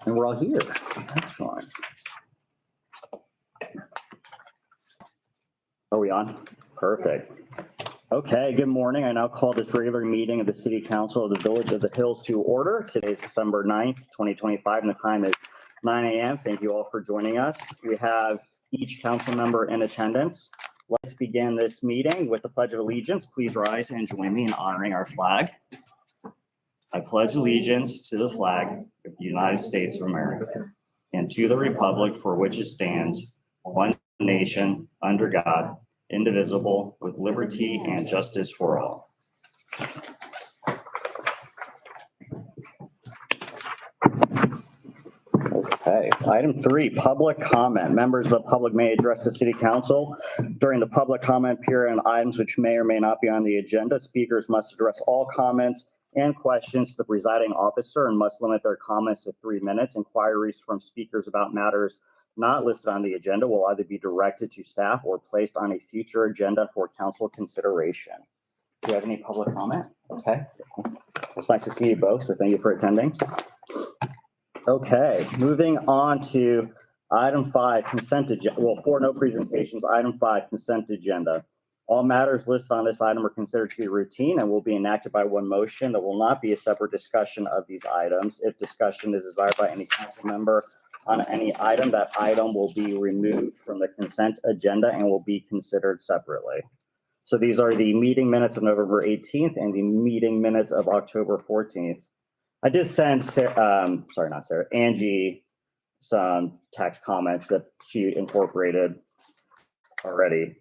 And we're all here. Excellent. Are we on? Perfect. Okay, good morning. I now call this regular meeting of the City Council of the Village of the Hills to order. Today is December 9th, 2025, and the time is 9 a.m. Thank you all for joining us. We have each council member in attendance. Let's begin this meeting with the Pledge of Allegiance. Please rise and join me in honoring our flag. I pledge allegiance to the flag of the United States of America and to the republic for which it stands, one nation, under God, indivisible, with liberty and justice for all. Okay, item 3, public comment. Members of the public may address the City Council during the public comment period on items which may or may not be on the agenda. Speakers must address all comments and questions to the presiding officer and must limit their comments to 3 minutes. Inquiries from speakers about matters not listed on the agenda will either be directed to staff or placed on a future agenda for council consideration. Do you have any public comment? Okay. It's nice to see you both, so thank you for attending. Okay, moving on to item 5, consent agenda. Well, for no presentations, item 5, consent agenda. All matters listed on this item are considered to be routine and will be enacted by one motion. There will not be a separate discussion of these items. If discussion is desired by any council member on any item, that item will be removed from the consent agenda and will be considered separately. So these are the meeting minutes of November 18th and the meeting minutes of October 14th. I did send Angie some text comments that she incorporated already.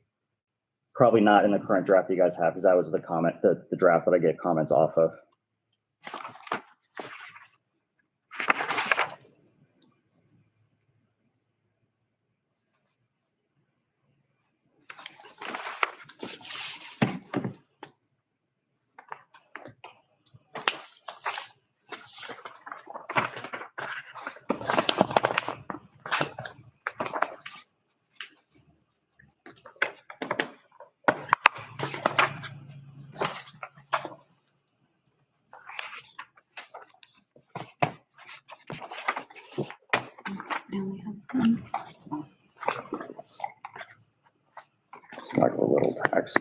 Probably not in the current draft you guys have, because that was the draft that I get comments off of. It's like a little text.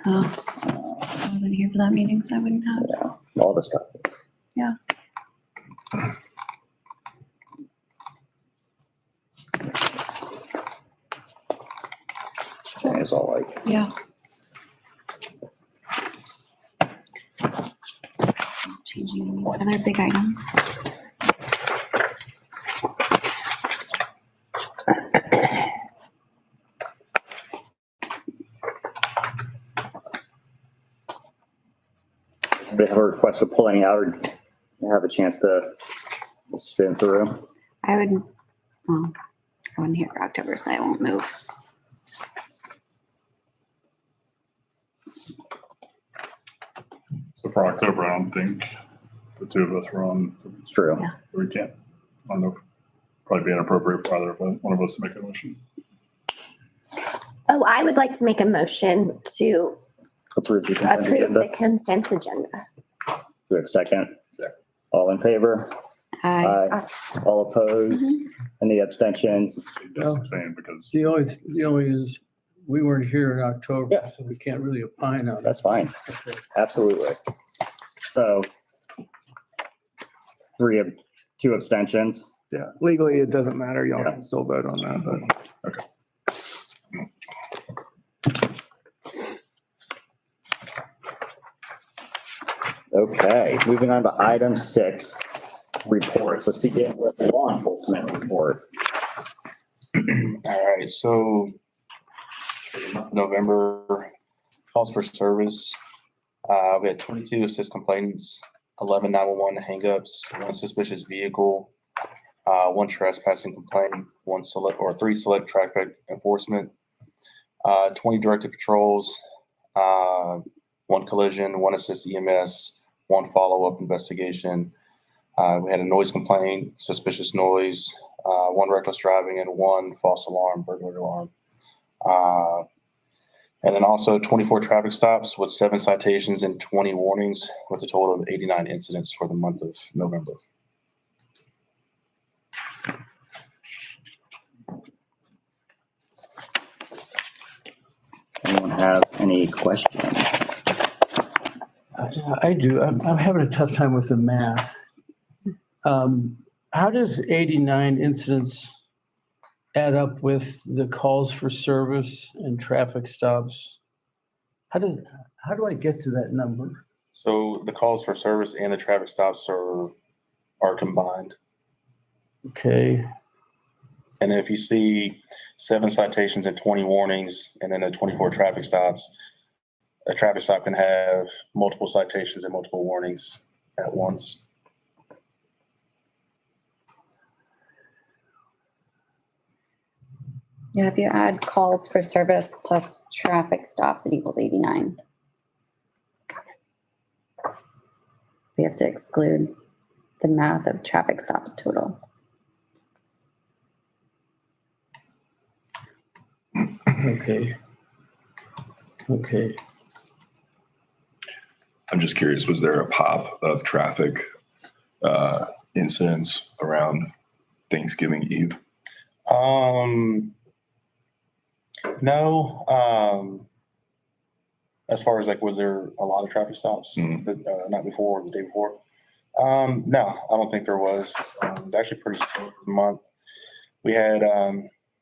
Oh, I wasn't here for that meeting, so I wouldn't have. Yeah, all the stuff. Yeah. It's all like. Yeah. Changing other big items. Somebody have a request to pull any out or have a chance to spin through? I would, well, I wasn't here for October, so I won't move. So for October, I don't think the two of us were on. It's true. Yeah. We can't, I don't know, probably be inappropriate for either one of us to make a motion. Oh, I would like to make a motion to Approve the consent approve agenda. the consent agenda. Do we have a second? Second. All in favor? Hi. Aye. All opposed? Any abstentions? Just abstain because The only is, we weren't here in October, Yeah. so we can't really opine on it. That's fine. Absolutely. So 2 abstentions. Yeah, legally, it doesn't matter. Y'all Yeah. can still vote on that, but Okay, moving on to item 6, reports. Let's begin with the law enforcement report. All right, so for the month of November, calls for service. We had 22 assist complaints, 11 911 hangups, 1 suspicious vehicle, 1 trespassing complaint, 3 select traffic enforcement, 20 directed patrols, 1 collision, 1 assist EMS, 1 follow-up investigation. We had a noise complaint, suspicious noise, 1 reckless driving, and 1 false alarm, burglary alarm. And then also 24 traffic stops with 7 citations and 20 warnings, with a total of 89 incidents for the month of November. have any questions? I do. I'm having a tough time with the math. How does 89 incidents add up with the calls for service and traffic stops? How do I get to that number? So the calls for service and the traffic stops are combined. Okay, And if you see 7 citations and 20 warnings, and then the 24 traffic stops, a traffic stop can have multiple citations and multiple warnings at once. Yeah, if you add calls for service plus traffic stops, it equals 89. We have to exclude the math of traffic stops total. okay. Okay, I'm just curious, was there a pop of traffic incidents around Thanksgiving Eve? No. As far as like, was there a lot of traffic stops the night before or the day before? No, I don't think there was. It was actually pretty slow for the month. We had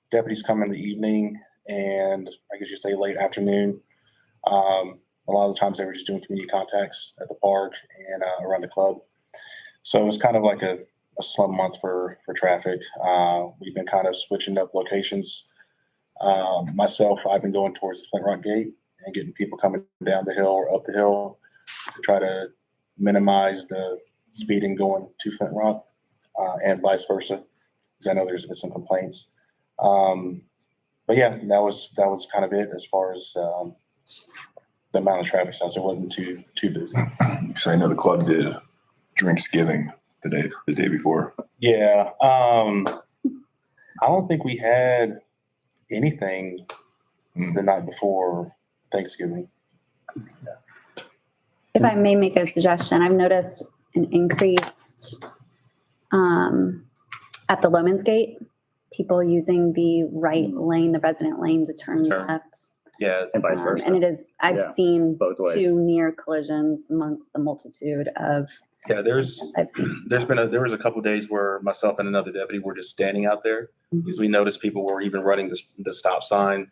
deputies come in the evening and I guess you say late afternoon. A lot of the times they were just doing community contacts at the park and around the club. So it was kind of like a slum month for traffic. We've been kind of switching up locations. Myself, I've been going towards the Flint Rock Gate and getting people coming down the hill or up the hill to try to minimize the speeding going to Flint Rock and vice versa, because I know there's been some complaints. But yeah, that was kind of it as far as the amount of traffic stops. It wasn't too busy. So I know the club did Drinksgiving the day before. Yeah, I don't think we had anything the night before Thanksgiving. If I may make a suggestion, I've noticed an increase at the Loman's Gate, people using the right lane, the resident lane to turn Sure. left. Yeah, And vice versa. And it is, I've Yeah, seen both ways. 2 near collisions amongst the multitude of, yeah. There's I've seen. there was a couple days where myself and another deputy were just standing out there because we noticed people were even running the stop sign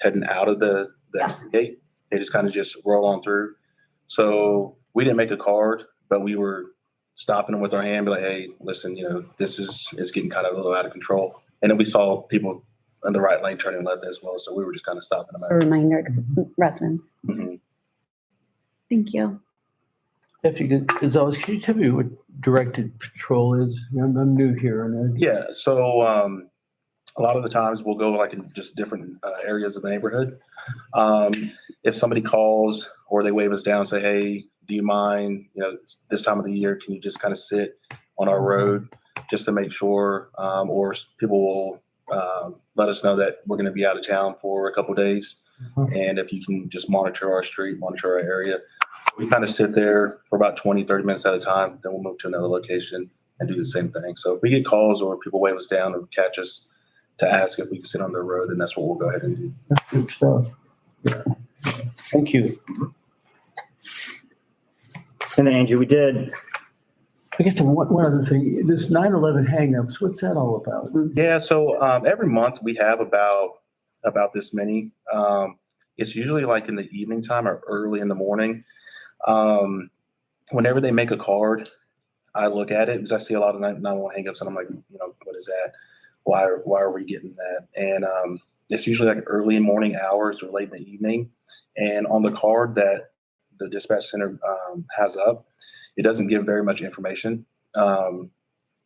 heading out of the exit gate. They just kind of just roll on through. So we didn't make a card, but we were stopping them with our hand, be like, hey, listen, this is getting kind of a little out of control. And then we saw people in the right lane turning left as well. So we were just kind of stopping Just a them. reminder, because it's residents. Mhm. Thank you. Deputy Gonzalez, can you tell me what directed patrol is? I'm new here and Yeah. So a lot of the times we'll go like in just different areas of the neighborhood. If somebody calls or they wave us down and say, hey, do you mind, this time of the year, can you just kind of sit on our road just to make sure, or people will let us know that we're going to be out of town for a couple of days. And if you can just monitor our street, monitor our area. So we kind of sit there for about 20, 30 minutes at a time. Then we'll move to another location and do the same thing. So if we get calls or people wave us down or catch us to ask if we can sit on their road, then that's what we'll go ahead and do. good stuff. Yeah. Thank you. And then Angie, we did, I guess one other thing, this 9/11 hangups, what's that all about? Yeah, so every month we have about this many. It's usually like in the evening time or early in the morning. Whenever they make a card, I look at it because I see a lot of 911 hangups, and I'm like, what is that? Why are we getting that? And it's usually like early morning hours or late in the evening. And on the card that the dispatch center has up, it doesn't give very much information.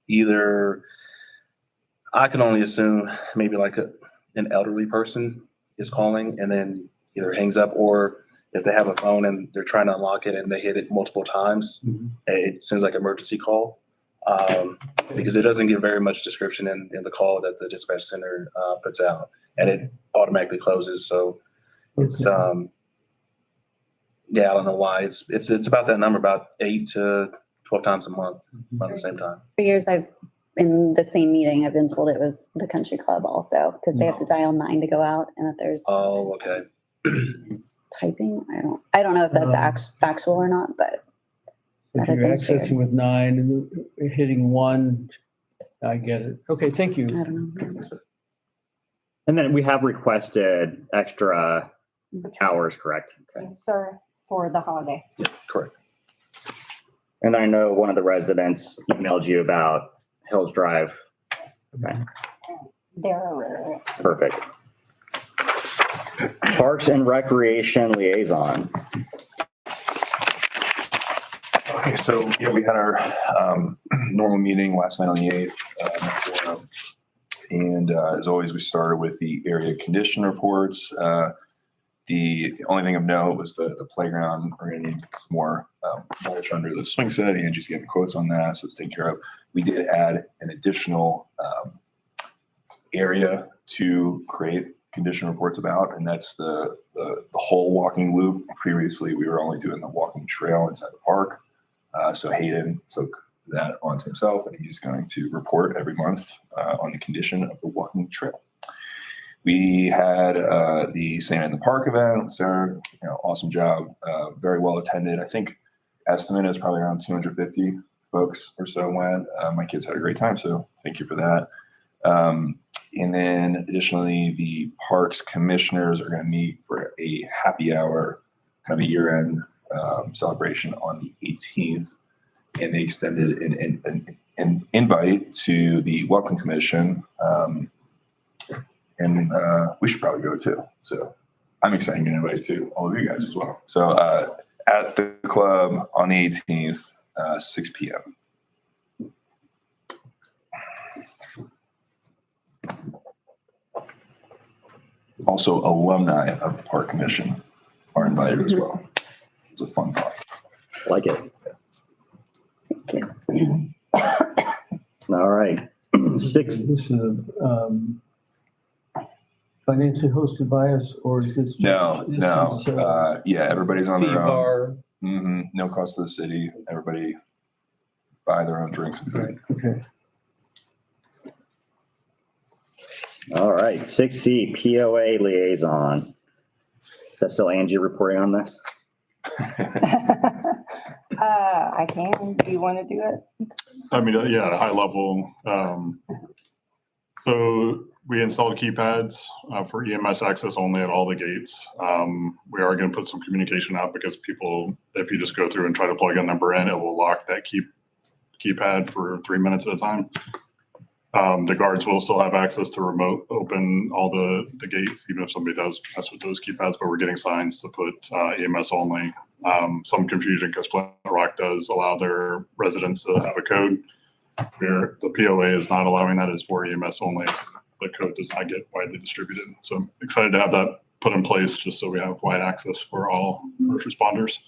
Either I can only assume maybe like an elderly person is calling and then either hangs up, or if they have a phone and they're trying to unlock it and they hit it multiple times, it sends like emergency call. Because it doesn't give very much description in the call that the dispatch center puts out, and it automatically closes. So it's I don't know why it's about that number, about 8 to 12 times a month about the same time. For years, in the same meeting, I've been told it was the country club also, because they have to dial 9 to go out, and that there's. Oh, okay. is typing. I don't know if that's factual or not, but If That had you're been shared. accessing with 9 and hitting 1, I get it. Okay, thank you. I don't know. And then we have requested extra hours, correct? Okay. Yes, sir, for the holiday. Correct. And I know one of the residents emailed you about Hills Drive. Okay, They're perfect. Parks and Recreation Liaison. Okay, so yeah, we had our normal meeting last night on the 8th. And as always, we started with the area condition reports. The only thing of note was the playground. We're going to need some more mulch under the swing set. Angie's getting quotes on that, so it's taken care of. We did add an additional area to create condition reports about, and that's the whole walking loop. Previously, we were only doing the walking trail inside the park. So Hayden took that onto himself, and he's going to report every month on the condition of the walking trail. We had the Santa in the Park event. Sarah, awesome job, very well attended. I think estimate is probably around 250 folks or so went. My kids had a great time, so thank you for that. And then additionally, the parks commissioners are going to meet for a happy hour, kind of a year-end celebration on the 18th. And they extended an invite to the Welcome Commission. And we should probably go too. So I'm extending an invite to all of you guys as well. So at the club on the 18th, 6 p.m. Also, alumni of the Park Commission are invited as well. It was a fun talk. Like it. Thank you. All right. This is financially hosted by us, or is this? No. Just, Yeah, everybody's on fee their own. bar? No cost to the city. Everybody buy their own drinks and food. Okay. All right. 6C, POA Liaison. Is that still Angie reporting on this? I can. Do you want to do it? I mean, yeah, at a high level. So we installed keypads for EMS access only at all the gates. We are going to put some communication out because people, if you just go through and try to plug a number in, it will lock that keypad for 3 minutes at a time. The guards will still have access to remote open all the gates, even if somebody does mess with those keypads, but we're getting signs to put EMS only. Some confusion because Flint Rock does allow their residents to have a code. Where the POA is not allowing that, is for EMS only. The code does not get widely distributed. So I'm excited to have that put in place just so we have wide access for all first responders.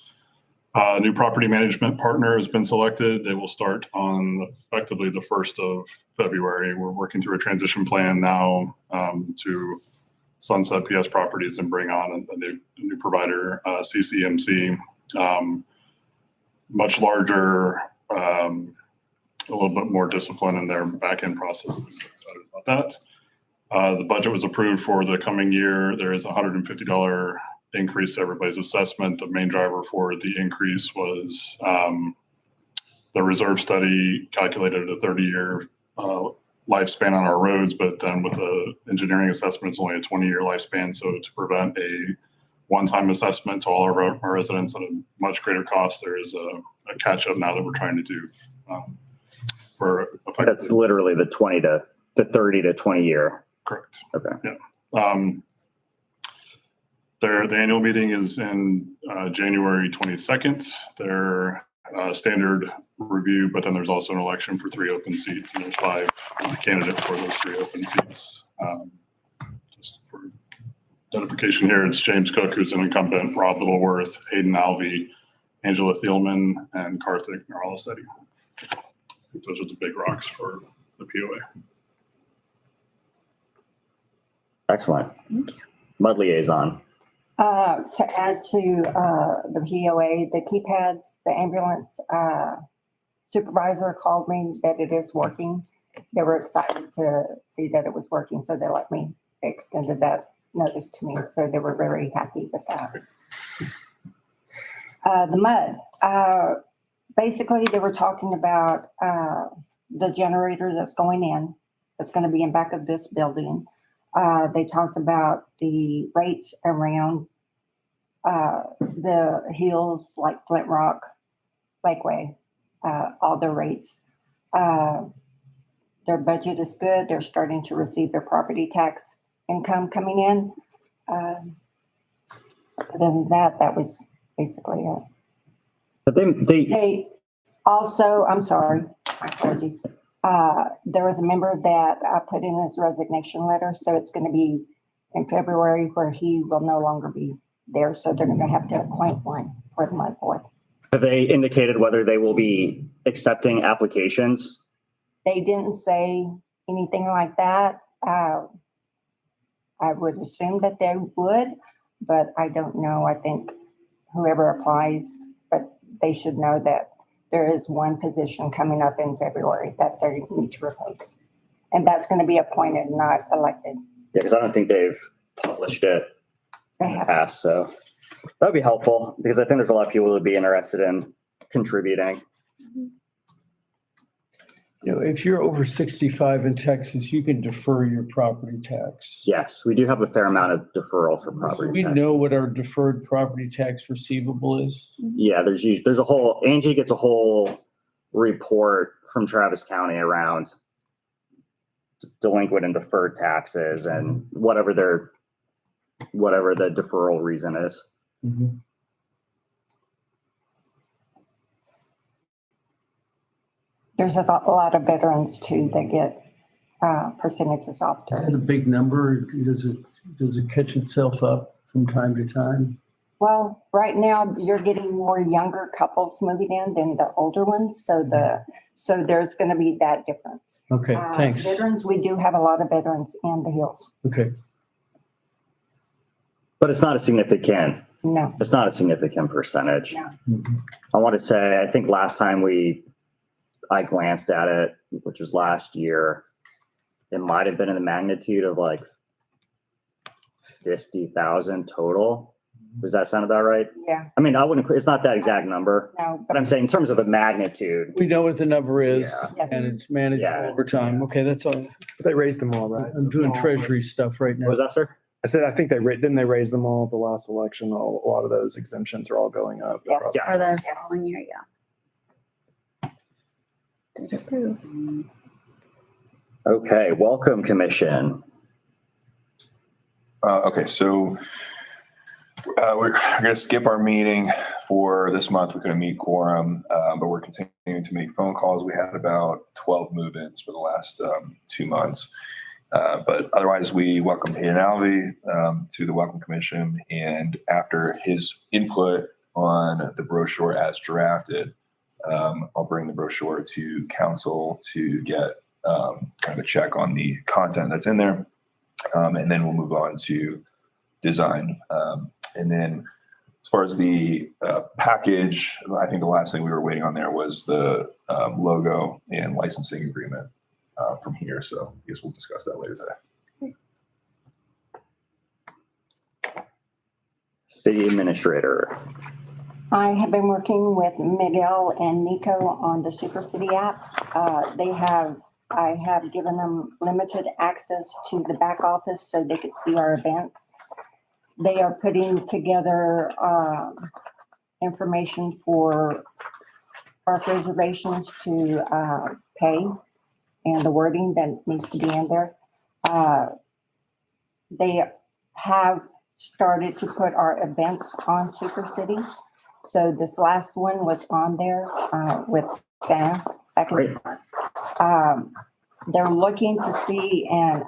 New property management partner has been selected. They will start on effectively the 1st of February. We're working through a transition plan now to sunset PS Properties and bring on a new provider, CCMC, much larger, a little bit more discipline in their back-end processes. So excited about that. The budget was approved for the coming year. There is a $150 increase to everybody's assessment. The main driver for the increase was the reserve study calculated a 30-year lifespan on our roads, but then with the engineering assessment, it's only a 20-year lifespan. So to prevent a one-time assessment to all our residents at a much greater cost, there is a catch-up now that we're trying to do. That's literally the 20 to 30 to 20 year. Correct. Okay. Yeah. The annual meeting is in January 22nd. Their standard review, but then there's also an election for 3 open seats, and there's 5 candidates for those 3 open seats. Just for identification here, it's James Cook, who's an incumbent, Rob Littleworth, Hayden Alvey, Angela Thielman, and Karthik Naralaseti. Those are the big rocks for the POA. Excellent. Mud Liaison. To add to the POA, the keypads, the ambulance supervisor called me that it is working. They were excited to see that it was working, so they let me extended that notice to me, so they were very happy with that. The mud, basically they were talking about, the generator that's going in, that's gonna be in back of this building. They talked about the rates around, the hills like Flint Rock, Lakeway, all their rates. Their budget is good. They're starting to receive their property tax income coming in. Other than that, that was basically it. But they, Hey, also, I'm sorry, my apologies. There was a member that I put in his resignation letter, so it's gonna be in February where he will no longer be there, so they're gonna have to appoint one for the mud board. have they indicated whether they will be accepting applications? They didn't say anything like that. I would assume that they would, but I don't know. I think whoever applies, but they should know that there is one position coming up in February that they need to replace. And that's going to be appointed, not elected. Yeah, because I don't think they've published it They in the have, past, so that'd be helpful because I think there's a lot of people who would be interested in contributing. You know, if you're over 65 in Texas, you can defer your property tax. Yes, we do have a fair amount of deferral for So property we taxes. know what our deferred property tax receivable is. Yeah, there's a whole, Angie gets a whole report from Travis County around delinquent and deferred taxes and whatever the deferral reason is. Mhm. there's a lot of veterans too that get percentages off Is their. that a big number? Does it catch itself up from time to time? Well, right now you're getting more younger couples moving in than the older ones. So there's going to be that difference. Okay, thanks. Veterans, we do have a lot of veterans in the hills. Okay. But it's not a significant percentage. No. Mhm. I want to say, I think last time I glanced at it, which was last year, it might have been in the magnitude of like 50,000 total. Does that sound about right? Yeah, I mean, it's not that exact number, no, but but I'm saying in terms of a magnitude. We know what the number is Yeah. yes. and it's managed Yeah. over time. Okay, that's all. They raised them all, right? I'm doing treasury stuff right What now. was that, sir? I said, I think didn't they raise them all at the last election? A lot of those exemptions are all going up. Yes. across- For the Yes. following year, yeah. Did approve. Okay, welcome commission. Okay, so we're going to skip our meeting for this month. We couldn't meet quorum, but we're continuing to make phone calls. We had about 12 move-ins for the last 2 months. But otherwise, we welcomed Hayden Alvey to the Welcome Commission. And after his input on the brochure as drafted, I'll bring the brochure to council to get kind of a check on the content that's in there. And then we'll move on to design. And then as far as the package, I think the last thing we were waiting on there was the logo and licensing agreement from here. So I guess we'll discuss that later today. City administrator. I have been working with Miguel and Nico on the Super City app. I have given them limited access to the back office so they could see our events. They are putting together information for park reservations to pay and the wording that needs to be in there. They have started to put our events on Super City. So this last one was on there with Santa back in the park. They're looking to see and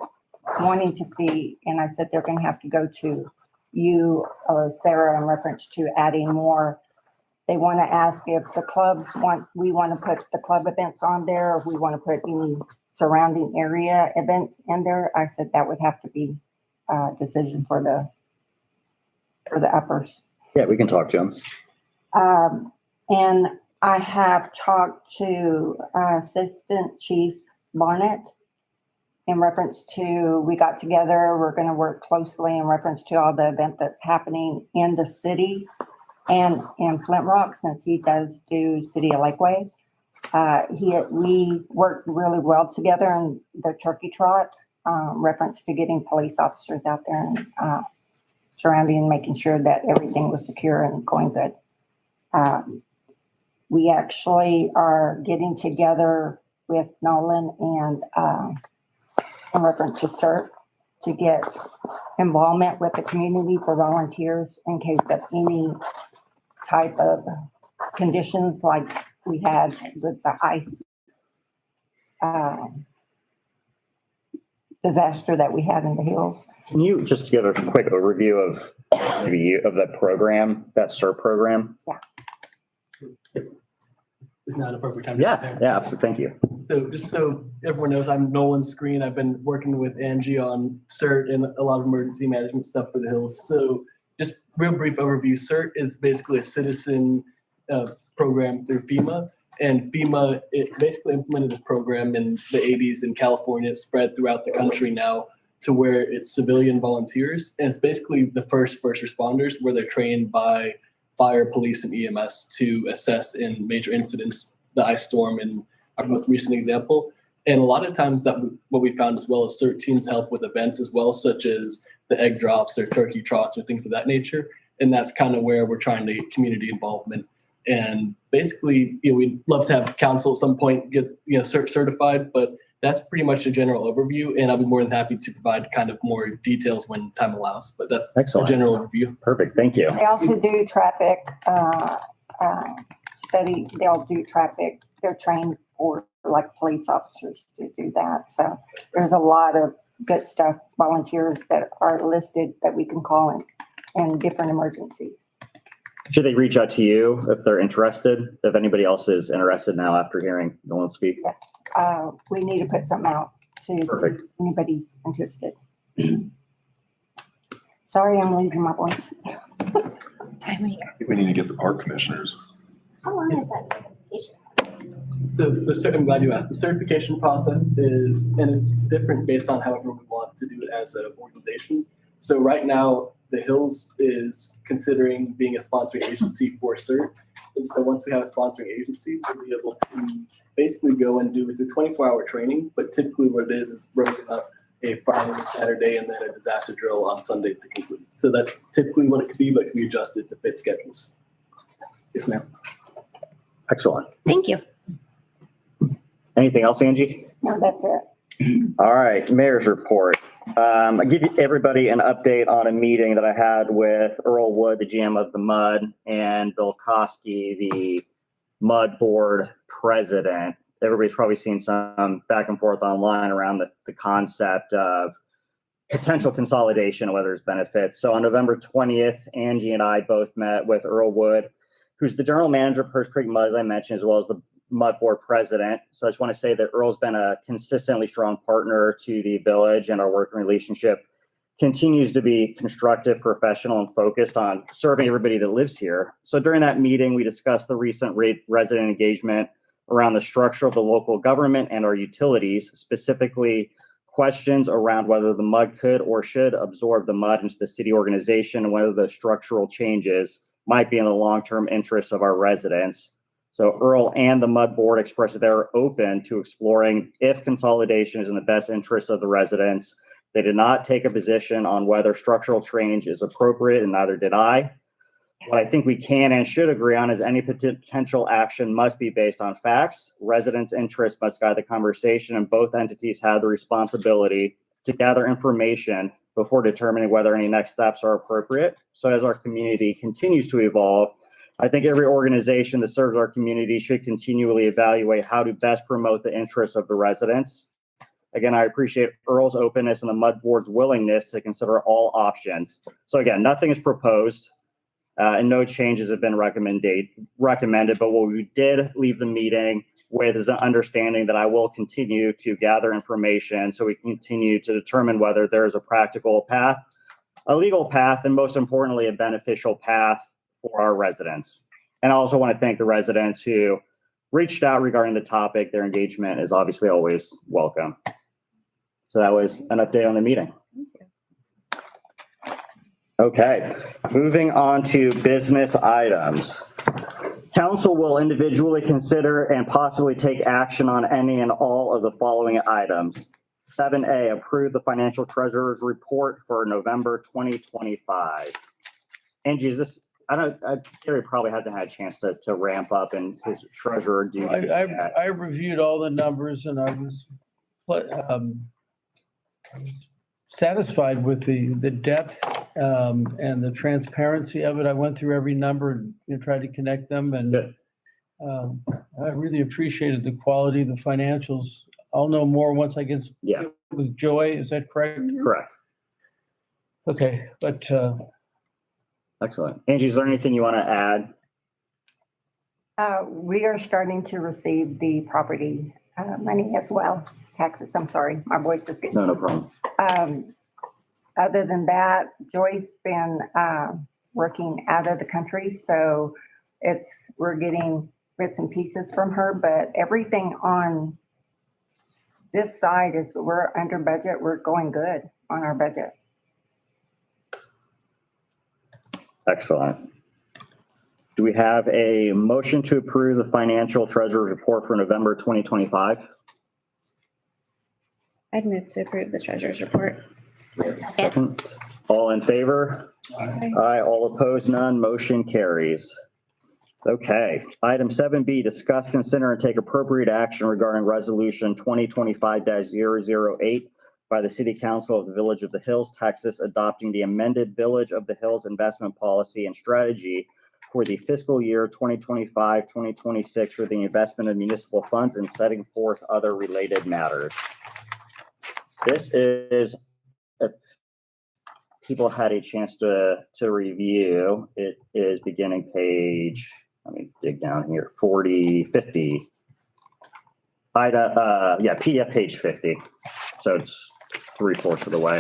wanting to see, and I said they're going to have to go to you or Sarah in reference to adding more. They want to ask if we want to put the club events on there, or if we want to put any surrounding area events in there. I said that would have to be a decision for the uppers. Yeah, we can talk to him. And I have talked to Assistant Chief Bonnet in reference to, we got together, we're gonna work closely in reference to all the event that's happening in the city and in Flint Rock, since he does do City of Lakeway. We worked really well together in the turkey trot, reference to getting police officers out there and surrounding and making sure that everything was secure and going good. We actually are getting together with Nolan and in reference to CERT to get involvement with the community for volunteers in case of any type of conditions like we had with the ice disaster that we had in the hills. Can you just give a quick overview of that program, that CERT program? It's not an appropriate time. Yeah, absolutely. Thank you. So just so everyone knows, I'm Nolan Screen. I've been working with Angie on CERT and a lot of emergency management stuff for the hills. So just real brief overview. CERT is basically a citizen program through FEMA. And FEMA, it basically implemented a program in the 80s in California. It's spread throughout the country now to where it's civilian volunteers. And it's basically the first responders where they're trained by fire, police, and EMS to assess in major incidents, the ice storm and our most recent example. And a lot of times what we found as well is CERT teams help with events as well, such as the egg drops or turkey trots or things of that nature. And that's kind of where we're trying to get community involvement. And basically, we'd love to have council at some point get CERT certified, but that's pretty much a general overview. And I'll be more than happy to provide kind of more details when time allows. But that's Excellent. a general overview. Perfect. Thank you. They also do traffic study. They'll do traffic. They're trained for like police officers to do that. So there's a lot of good stuff, volunteers that are listed that we can call in different emergencies. Should they reach out to you if they're interested? If anybody else is interested now after hearing Nolan speak? We need to put something out to see if Perfect. anybody's interested. Sorry, I'm losing my voice. Time of year. I think we need to get the park commissioners. How long is that certification process? So I'm glad you asked. The certification process is, and it's different based on however we want to do it as an organization. So right now, the Hills is considering being a sponsoring agency for CERT. And so once we have a sponsoring agency, we'll be able to basically go and do, it's a 24-hour training, but typically what it is broken up a Friday, Saturday, and then a disaster drill on Sunday to conclude. So that's typically what it could be, but it can be adjusted to fit schedules. Yes, ma'am. Excellent. Thank you. Anything else, Angie? No, that's it. All right, mayor's report. I give everybody an update on a meeting that I had with Earl Wood, the GM of the MUD, and Bill Koski, the MUD board president. Everybody's probably seen some back and forth online around the concept of potential consolidation, whether it's benefits. So on November 20th, Angie and I both met with Earl Wood, who's the general manager of Perch Creek MUD, as I mentioned, as well as the MUD board president. So I just want to say that Earl's been a consistently strong partner to the village, and our working relationship continues to be constructive, professional, and focused on serving everybody that lives here. So during that meeting, we discussed the recent resident engagement around the structure of the local government and our utilities, specifically questions around whether the MUD could or should absorb the MUD into the city organization and whether the structural changes might be in the long-term interests of our residents. So Earl and the MUD board expressed that they're open to exploring if consolidation is in the best interest of the residents. They did not take a position on whether structural change is appropriate, and neither did I. What I think we can and should agree on is any potential action must be based on facts. Residents' interests must guide the conversation, and both entities have the responsibility to gather information before determining whether any next steps are appropriate. So as our community continues to evolve, I think every organization that serves our community should continually evaluate how to best promote the interests of the residents. Again, I appreciate Earl's openness and the MUD board's willingness to consider all options. So again, nothing is proposed and no changes have been recommended, but what we did leave the meeting with is an understanding that I will continue to gather information so we continue to determine whether there is a practical path, a legal path, and most importantly, a beneficial path for our residents. And I also want to thank the residents who reached out regarding the topic. Their engagement is obviously always welcome. So that was an update on the meeting. Okay, moving on to business items. Council will individually consider and possibly take action on any and all of the following items. 7A, approve the financial treasurer's report for November 2025. Angie, is this, Gary probably hasn't had a chance to ramp up in his treasurer duty. I reviewed all the numbers and I was satisfied with the depth and the transparency of it. I went through every number and tried to connect them, and Good. I really appreciated the quality of the financials. I'll know more once I get Yeah, with Joy. Is that correct? correct. Okay, but Excellent. Angie, is there anything you want to add? We are starting to receive the property money as well. Taxes, I'm sorry, my voice is getting. No problem. Other than that, Joy's been working out of the country, so we're getting bits and pieces from her, but everything on this side we're under budget. We're going good on our budget. Excellent. Do we have a motion to approve the financial treasurer's report for November 2025? I'd move to approve the treasurer's report. Second. All in favor? Aye. All opposed, none. Motion carries. Okay. Item 7B, discuss, consider, and take appropriate action regarding resolution 2025-008 by the City Council of the Village of the Hills, Texas, adopting the amended Village of the Hills investment policy and strategy for the fiscal year 2025-2026 for the investment of municipal funds and setting forth other related matters. This is, if people had a chance to review, it is beginning page, let me dig down here, 50. PDF page 50. So it's 3/4 of the way.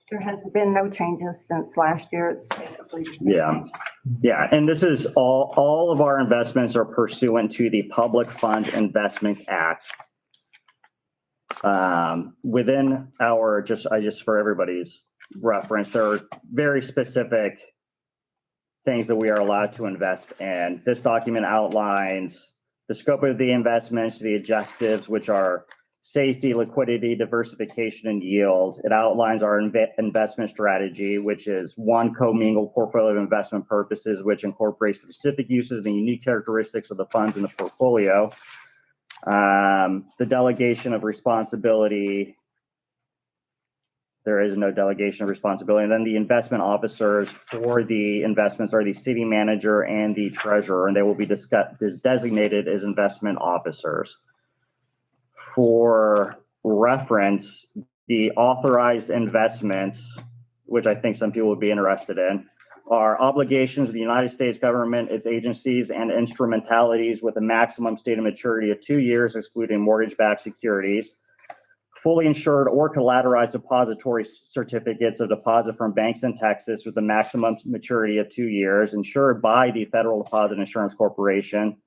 There has been no changes since last year. It's basically the same. Yeah. Yeah, and this is all of our investments are pursuant to the Public Fund Investment Act. Within our, just for everybody's reference, there are very specific things that we are allowed to invest in. This document outlines the scope of the investments, the objectives, which are safety, liquidity, diversification, and yield. It outlines our investment strategy, which is one commingled portfolio of investment purposes, which incorporates the specific uses and unique characteristics of the funds in the portfolio. The delegation of responsibility. There is no delegation of responsibility. And then the investment officers for the investments are the city manager and the treasurer, and they will be designated as investment officers. For reference, the authorized investments, which I think some people would be interested in, are obligations of the United States government, its agencies, and instrumentalities with a maximum stated maturity of 2 years, excluding mortgage-backed securities. Fully insured or collateralized depository certificates of deposit from banks in Texas with a maximum maturity of 2 years, insured by the Federal Deposit Insurance Corporation.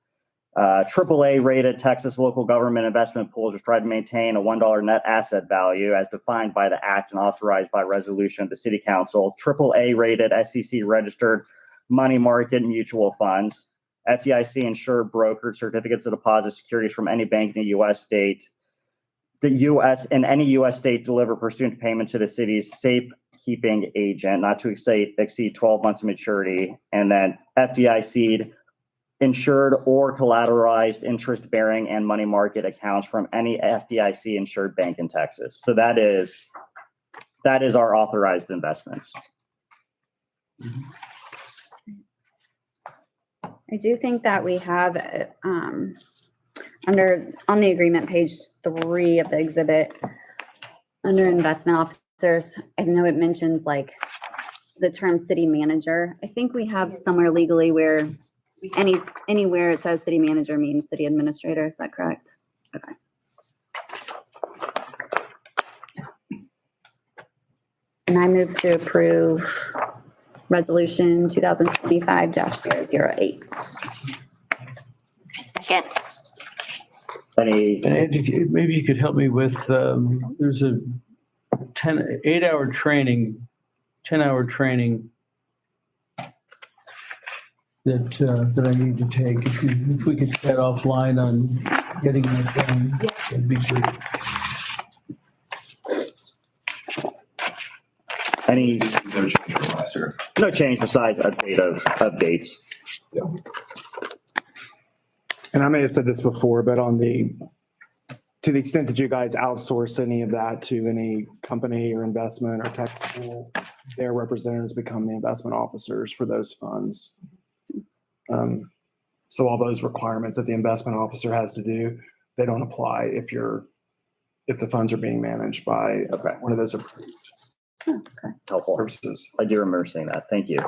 AAA rated Texas local government investment pools which try to maintain a $1 net asset value as defined by the act and authorized by resolution of the City Council. AAA rated SEC registered money market mutual funds. FDIC insured brokered certificates of deposit securities from any bank in the U.S. state. The U.S. and any U.S. state deliver pursuant to payment to the city's safekeeping agent, not to exceed 12 months of maturity. And then FDIC insured or collateralized interest-bearing and money market accounts from any FDIC insured bank in Texas. So that is our authorized investments. I do think that we have on the agreement, page 3 of the exhibit, under investment officers, I know it mentions like the term city manager. I think we have somewhere legally where anywhere it says city manager means city administrator. Is that correct? Okay. And I move to approve resolution 2025-008. Second. Any, And Andy, maybe you could help me with, there's a 8-hour training, 10-hour training that I need to take. If we could chat offline on getting that done, that'd be great. any, No change from last year. no change besides updates. And I may have said this before, but to the extent that you guys outsource any of that to any company or investment or tech school, their representatives become the investment officers for those funds. So all those requirements that the investment officer has to do, they don't apply if the funds are being managed by Okay. one of those approved Helpful. services. I do remember saying that. Thank you.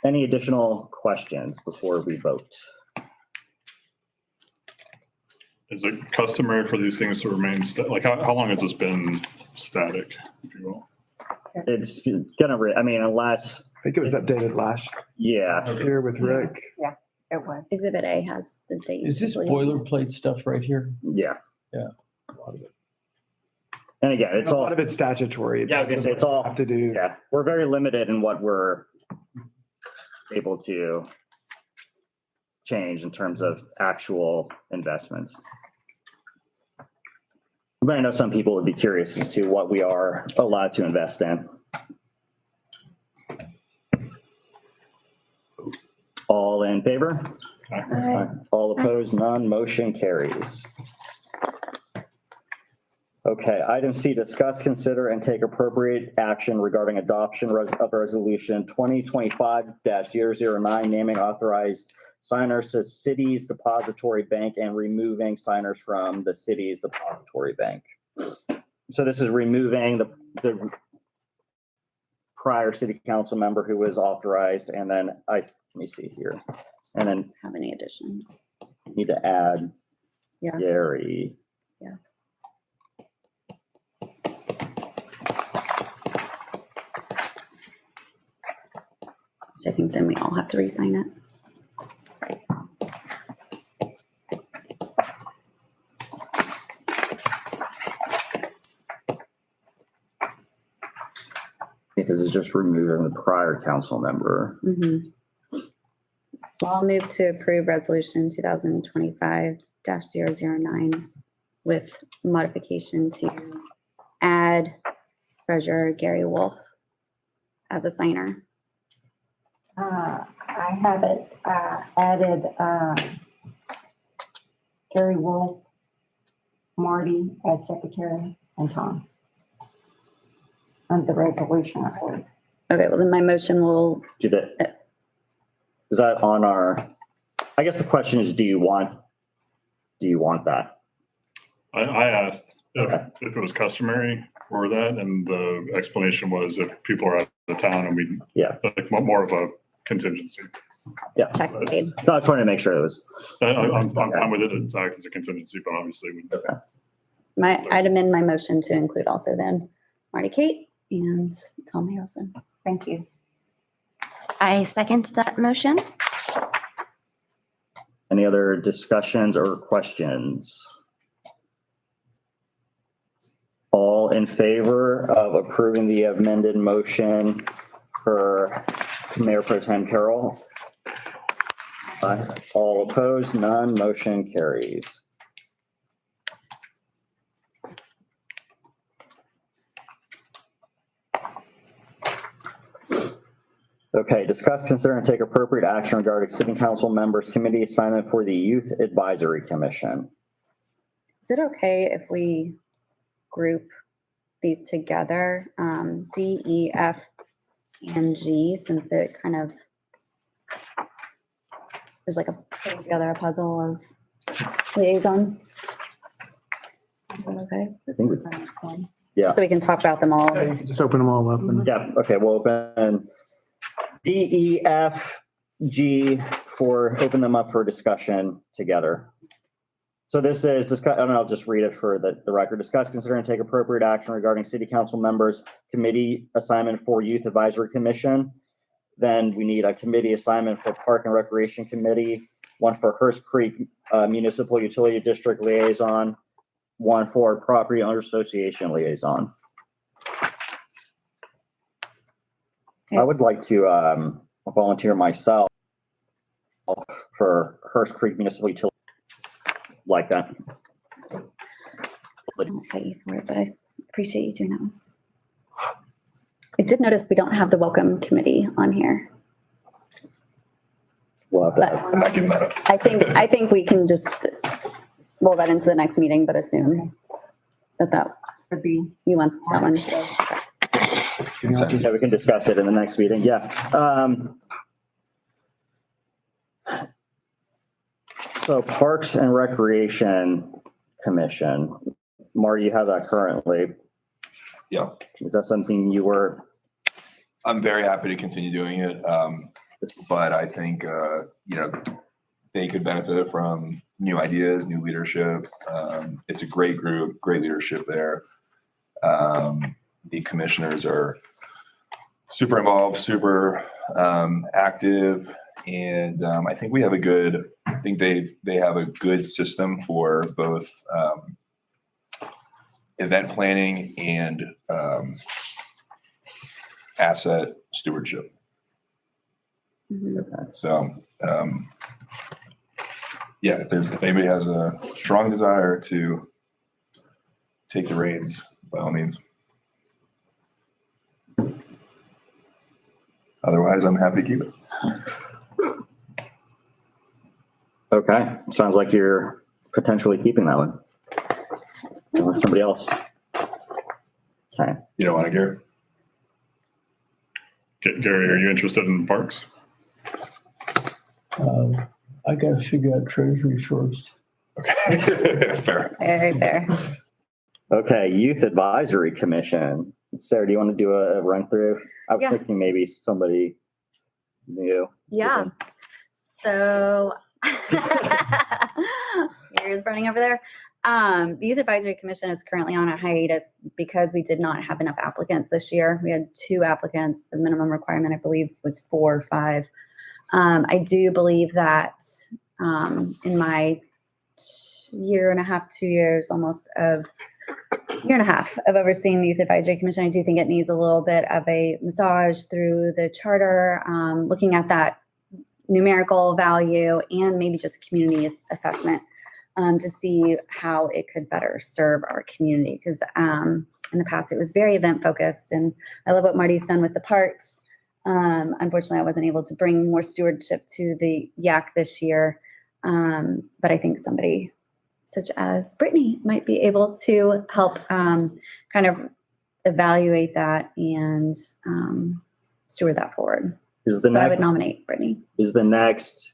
Any additional questions before we vote? Is it customary for these things to remain, like, how long has this been static, if you will? It's unless, I think it was updated last yeah, year with Rick. It was. Exhibit A has the date. Is this boilerplate stuff right here? yeah. Yeah. A lot of it. And again, it's A all, lot of it's statutory. It Yeah, I was gonna say, doesn't it's all- have to do. yeah, we're very limited in what we're able to change in terms of actual investments. But I know some people would be curious as to what we are allowed to invest in. All in favor? Aye. All opposed, none, motion carries. Okay, item C, discuss, consider, and take appropriate action regarding adoption of resolution 2025-009, naming authorized signers to city's depository bank and removing signers from the city's depository bank. So this is removing the prior city council member who was authorized, and then let me see here. And then Have any additions? need to add Yeah. Gary. Yeah. So I think then we all have to re-sign it. Because it's just removing the prior council member. Mhm. So I'll move to approve resolution 2025-009 with modification to add treasurer Gary Wolf as a signer. I have it added Gary Wolf, Marty as secretary, and Tom. On the resolution, I believe. Okay, well then my motion will, Do that. Is that on our, I guess the question is, do you want that? I asked Okay. if it was customary for that, and the explanation was if people are out of town and we, Yeah. like, more of a contingency. tax paid. No, I just wanted to make sure it was, I'm fine with it, it's acts as a contingency, but obviously we. I'd amend my motion to include also then Marty Kate and Tom Harrelson. Thank you. I second that motion. any other discussions or questions? All in favor of approving the amended motion for Mayor Pro Tem Carroll? Aye. All opposed, none, motion carries. Okay, discuss, consider, and take appropriate action regarding city council members committee assignment for the Youth Advisory Commission. Is it okay if we group these together, D, E, F, and G, since it kind of is like putting together a puzzle of liaisons? Is that okay? I think we- Yeah. So we can talk about them all. Yeah, you can just open them all up and Yeah, okay, we'll open D, E, F, G open them up for discussion together. So this is, I'll just read it for the record. Discuss, consider, and take appropriate action regarding city council members committee assignment for Youth Advisory Commission. Then we need a committee assignment for Park and Recreation Committee, one for Hearst Creek Municipal Utility District Liaison, one for Property Owner Association Liaison. I would like to volunteer myself for Hearst Creek Municipal Utility, like that. I won't fight you for it, but I appreciate you doing that one. I did notice we don't have the welcome committee on here. Love But that. I'm not giving that up. I think we can just roll that into the next meeting, but assume that Would be, you want that one. So, Consent. Yeah, we can discuss it in the next meeting. Yeah. So Parks and Recreation Commission, Marty, you have that currently. Yeah, Is that something you were, I'm very happy to continue doing it. But I think, they could benefit from new ideas, new leadership. It's a great group, great leadership there. The commissioners are super involved, super active. And I think we have they have a good system for both event planning and asset stewardship. mhm. So, yeah, if anybody has a strong desire to take the reins, by all means. Otherwise, I'm happy to keep it. okay, sounds like you're potentially keeping that one. Unless somebody else. Okay, You don't want to, Gary? Gary, are you interested in parks? I gotta figure out treasury first. Okay, fair. Very fair. okay, Youth Advisory Commission. Sarah, do you want to do a run through? I was Yeah. thinking maybe somebody new. Yeah. So yours running over there. The Youth Advisory Commission is currently on a hiatus because we did not have enough applicants this year. We had 2 applicants. The minimum requirement, I believe, was 4 or 5. I do believe that in my year and a half, 2 years almost of year and a half of overseeing the Youth Advisory Commission, I do think it needs a little bit of a massage through the charter, looking at that numerical value and maybe just community assessment to see how it could better serve our community. Because in the past, it was very event focused, and I love what Marty's done with the parks. Unfortunately, I wasn't able to bring more stewardship to the YAC this year, but I think somebody such as Brittany might be able to help kind of evaluate that and steward that forward. Is the So I would next, nominate Brittany. is the next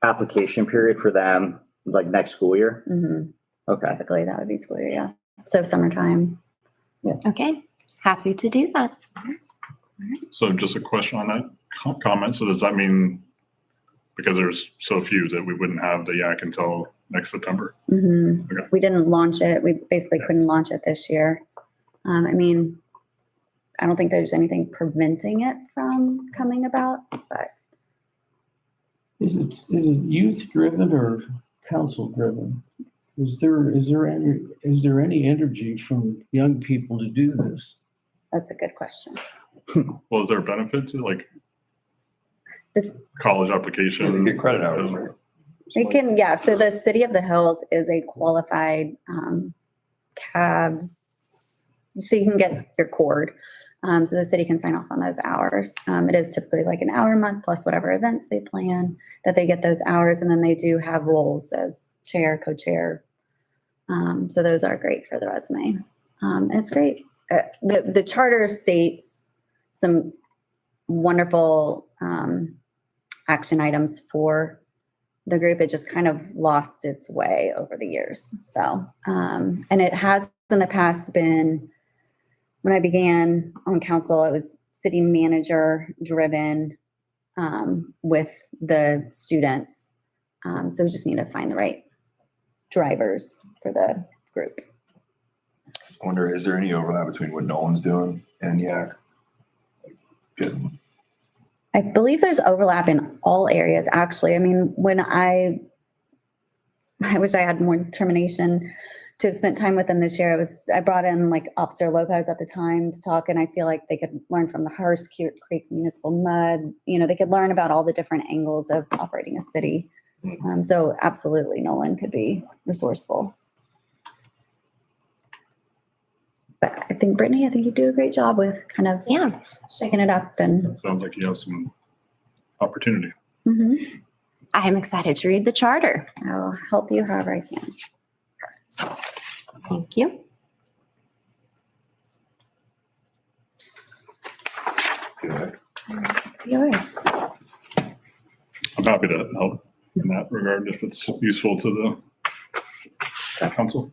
application period for them like next school year? Mhm. Okay. Typically, that would be school year, yeah. So summertime. Okay, happy to do that. So just a question on that comment. So does that mean, because there's so few, that we wouldn't have the YAC until next September? Mhm. Okay. We didn't launch it. We basically couldn't launch it this year. I mean, I don't think there's anything preventing it from coming about, but Is it youth driven or council driven? Is there any energy from young people to do this? that's a good question. Well, is there a benefit to like The- college Yeah, application? they get credit hours, right? We can, yeah, so the City of the Hills is a qualified CABS, so you can get your cord. So the city can sign off on those hours. It is typically like an hour a month plus whatever events they plan, that they get those hours. And then they do have roles as chair, co-chair. So those are great for the resume. And it's great. The charter states some wonderful action items for the group. It just kind of lost its way over the years. So, and it has in the past been, when I began on council, it was city manager driven with the students. So we just need to find the right drivers for the group. I wonder, is there any overlap between what Nolan's doing and YAC? Good. I believe there's overlap in all areas, actually. I mean, when I wish I had more determination to have spent time with them this year. I brought in like Officer Lopez at the time to talk, and I feel like they could learn from the Hearst Creek Municipal Mud. You know, they could learn about all the different angles of operating a city. So absolutely, Nolan could be resourceful. But I think Brittany, you do a great job with kind of Yeah. shaking it up and. It sounds like you have some opportunity. Mhm. I am excited to read the charter. I'll help you however I can. Thank you. Yours. I'm happy to help in that regard if it's useful to the council.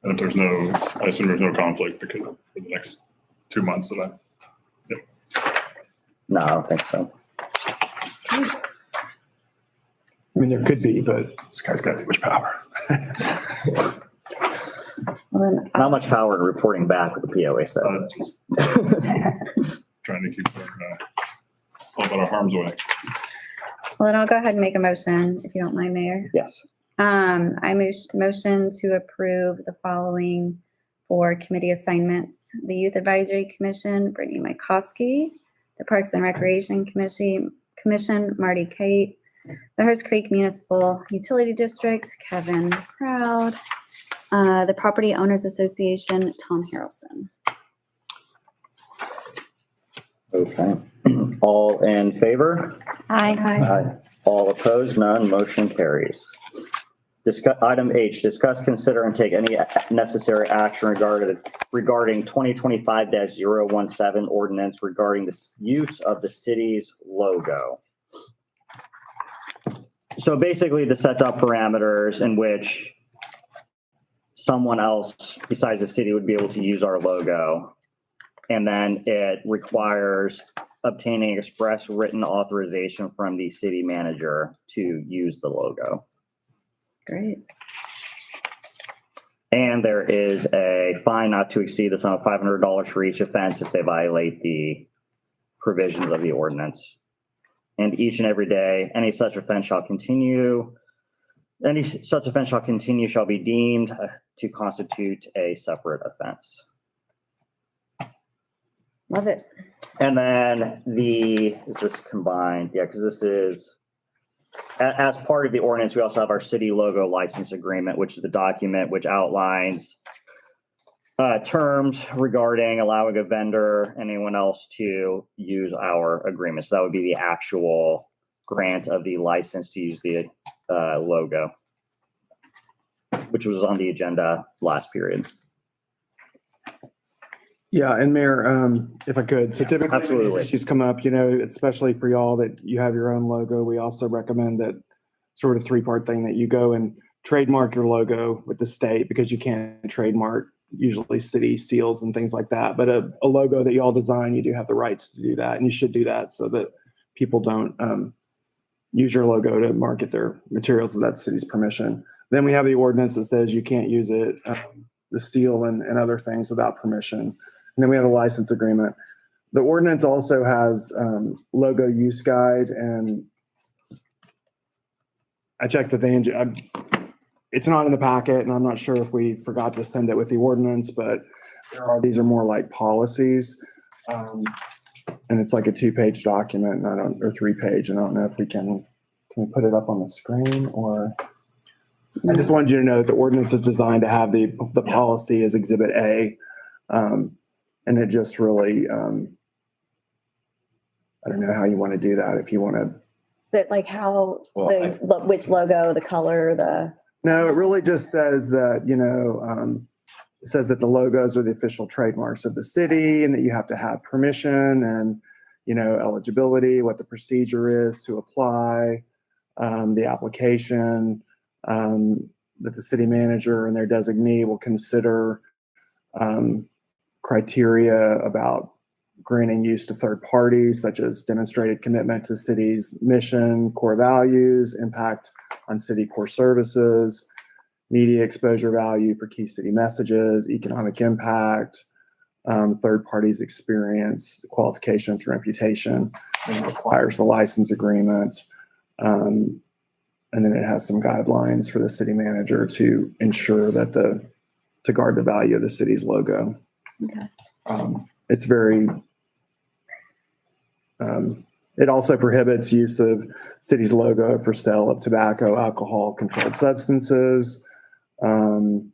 And if there's no, I assume there's no conflict because for the next 2 months that No, I don't think so. I mean, there could be, but This guy's got too much power. Well, then, Not much power in reporting back with the POA said. just trying to keep myself out of harm's way. well, then I'll go ahead and make a motion, if you don't mind, Mayor. Yes. I motion to approve the following for committee assignments. The Youth Advisory Commission, Brittany Mykowski. The Parks and Recreation Commission, Marty Kate. The Hearst Creek Municipal Utility District, Kevin Proud. The Property Owners Association, Tom Harrelson. Okay. All in favor? Aye. Aye. All opposed? None. Motion carries. Item H, discuss, consider, and take any necessary action regarding 2025-017 ordinance regarding the use of the city's logo. So basically, this sets out parameters in which someone else besides the city would be able to use our logo. And then it requires obtaining express written authorization from the city manager to use the logo. Great. And there is a fine not to exceed the sum of $500 for each offense if they violate the provisions of the ordinance. And each and every day, any such offense shall be deemed to constitute a separate offense. Love it. And then is this combined? Yeah, because this is, as part of the ordinance, we also have our city logo license agreement, which is the document which outlines terms regarding allowing a vendor, anyone else to use our agreement. So that would be the actual grant of the license to use the logo, which was on the agenda last period. yeah, and Mayor, if I could, so typically when these Absolutely. issues come up, you know, especially for y'all that you have your own logo, we also recommend that sort of three-part thing that you go and trademark your logo with the state because you can't trademark usually city seals and things like that. But a logo that y'all design, you do have the rights to do that, and you should do that so that people don't use your logo to market their materials without the city's permission. Then we have the ordinance that says you can't use it, the seal and other things without permission. And then we have a license agreement. The ordinance also has logo use guide, and I checked with Angie. It's not in the packet, and I'm not sure if we forgot to send it with the ordinance, but these are more like policies. And it's like a 2-page document, or 3-page. I don't know if can we put it up on the screen, or I just wanted you to know that the ordinance is designed to have the policy as Exhibit A. And it just really, I don't know how you want to do that. If you want to. Is it like how, Well, which logo, the color, No, it really just says that, you know, it says that the logos are the official trademarks of the city and that you have to have permission and, you know, eligibility, what the procedure is to apply, the application, that the city manager and their designee will consider criteria about granting use to third parties, such as demonstrated commitment to city's mission, core values, impact on city core services, media exposure value for key city messages, economic impact, third parties' experience, qualifications, reputation, and it requires the license agreement. And then it has some guidelines for the city manager to ensure that to guard the value of the city's logo. Okay. It's very, it also prohibits use of city's logo for sale of tobacco, alcohol, controlled substances. The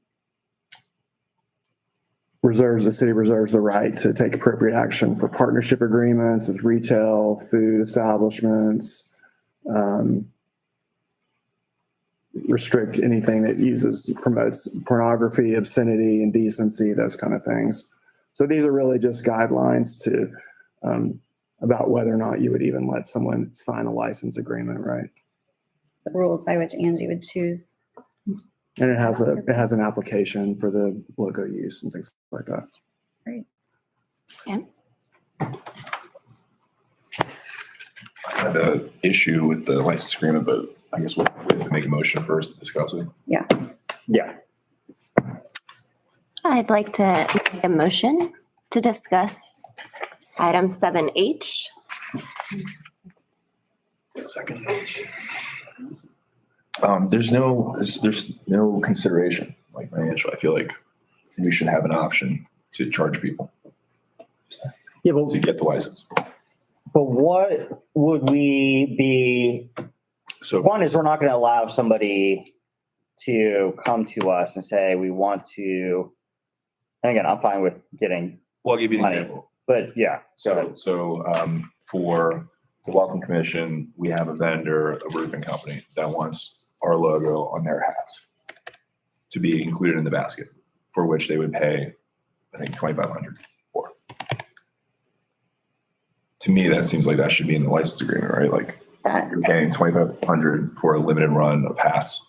city reserves the right to take appropriate action for partnership agreements with retail, food establishments, restrict anything that promotes pornography, obscenity, indecency, those kind of things. So these are really just guidelines to, about whether or not you would even let someone sign a license agreement, right? The rules by which Angie would choose. And it has an application for the logo use and things like that. Great. I had an issue with the license agreement, but I guess we'll wait to make a motion first to discuss it. Yeah. I'd like to make a motion to discuss item 7H. Second. There's no consideration, like financial. I feel like we should have an option to charge people Yeah, but to get the license. what would we be? So One is we're not going to allow somebody to come to us and say, we want to, and again, I'm fine with getting, I'll give you an money. example. but yeah, So for the Welcome Commission, we have a vendor, a roofing company that wants our logo on their hats to be included in the basket, for which they would pay, I think, $2,500 for. To me, that seems like that should be in the license agreement, right? Like That you're paying $2,500 for a limited run of hats.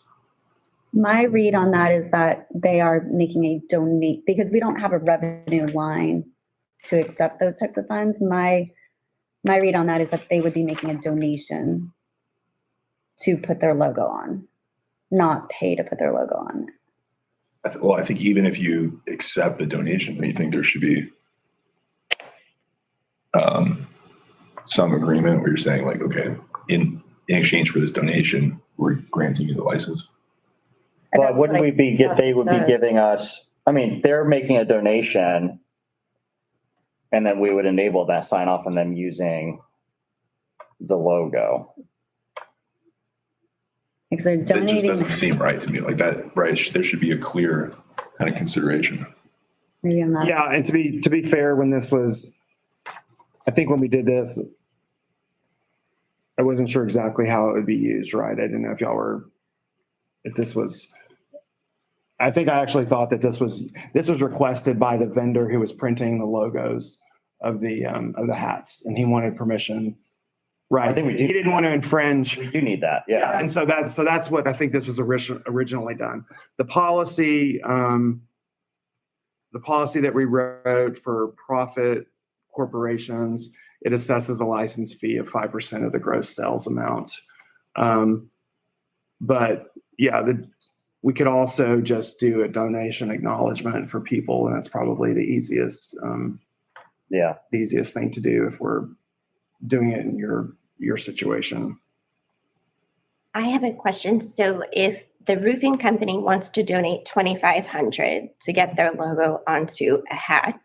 my read on that is that they are making a donate because we don't have a revenue line to accept those types of funds. My read on that is that they would be making a donation to put their logo on, not pay to put their logo on. Well, I think even if you accept a donation, you think there should be some agreement where you're saying like, okay, in exchange for this donation, we're granting you the license. but That's wouldn't what we be, thought they would be this giving us, I mean, they're making a donation and then we would enable that sign off and then using the logo. because they're That just donating. doesn't seem right to me like that, right? There should be a clear kind of consideration. Maybe I'm not. Yeah, and to be fair, I think when we did this, I wasn't sure exactly how it would be used, right? I didn't know if this was, I think I actually thought that this was requested by the vendor who was printing the logos of the hats, and he wanted permission. Right. I think we do. He didn't want to infringe. We do need that, Yeah, yeah. and so that's what I think this was originally done. The policy that we wrote for profit corporations, it assesses a license fee of 5% of the gross sales amount. But yeah, we could also just do a donation acknowledgement for people, and that's probably the easiest thing to do if we're doing it in your situation. I have a question. So if the roofing company wants to donate $2,500 to get their logo onto a hat,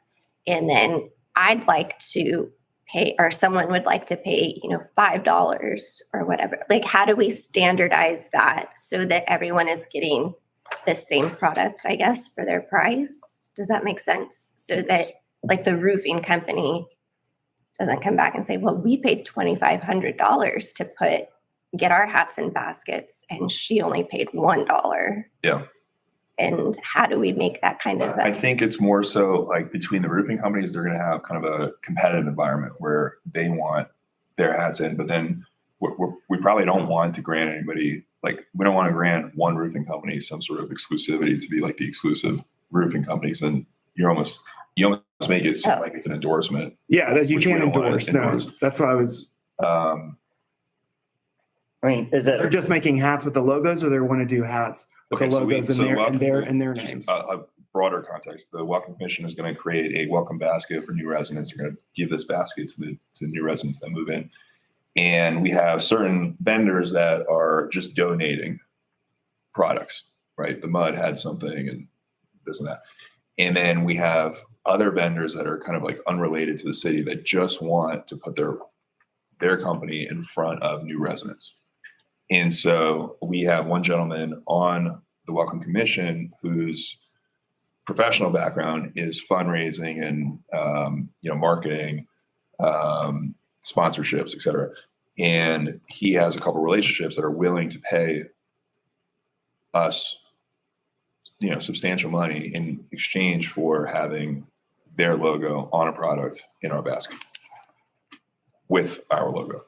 and then I'd like to pay, or someone would like to pay, $5 or whatever, like how do we standardize that so that everyone is getting the same product, I guess, for their price? Does that make sense? So that like the roofing company doesn't come back and say, well, we paid $2,500 to get our hats in baskets and she only paid $1. Yeah. And how do we make that kind of? I think it's more so like between the roofing companies, they're going to have kind of a competitive environment where they want their hats in, but then we probably don't want to grant anybody, like we don't want to grant one roofing company some sort of exclusivity to be like the exclusive roofing companies. And you almost make it seem like it's an endorsement. Yeah, that you Which we can't don't wanna endorse. No, endorse. that's why I was. I mean, is They're it, just making hats with the logos, or they want to do hats with Okay, the so logos in their names. a broader context, the Welcome Commission is going to create a welcome basket for new residents. They're going to give this basket to new residents that move in. And we have certain vendors that are just donating products, right? The Mud had something and this and that. And then we have other vendors that are kind of like unrelated to the city that just want to put their company in front of new residents. And so we have one gentleman on the Welcome Commission whose professional background is fundraising and marketing, sponsorships, et cetera. And he has a couple relationships that are willing to pay us substantial money in exchange for having their logo on a product in our basket with our logo.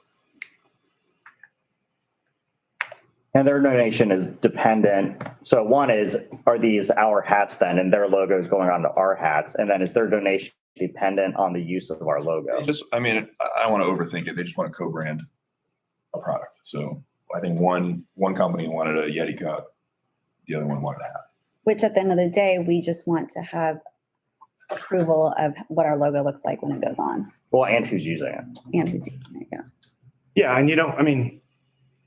And their donation is dependent. So one is, are these our hats then, and their logo is going onto our hats? And then is their donation dependent on the use of our logo? I don't want to overthink it. They just want to co-brand a product. So I think one company wanted a Yeti cup, the other one wanted a hat. Which at the end of the day, we just want to have approval of what our logo looks like when it goes on Well, and who's using it? and who's using it. Yeah. Yeah, and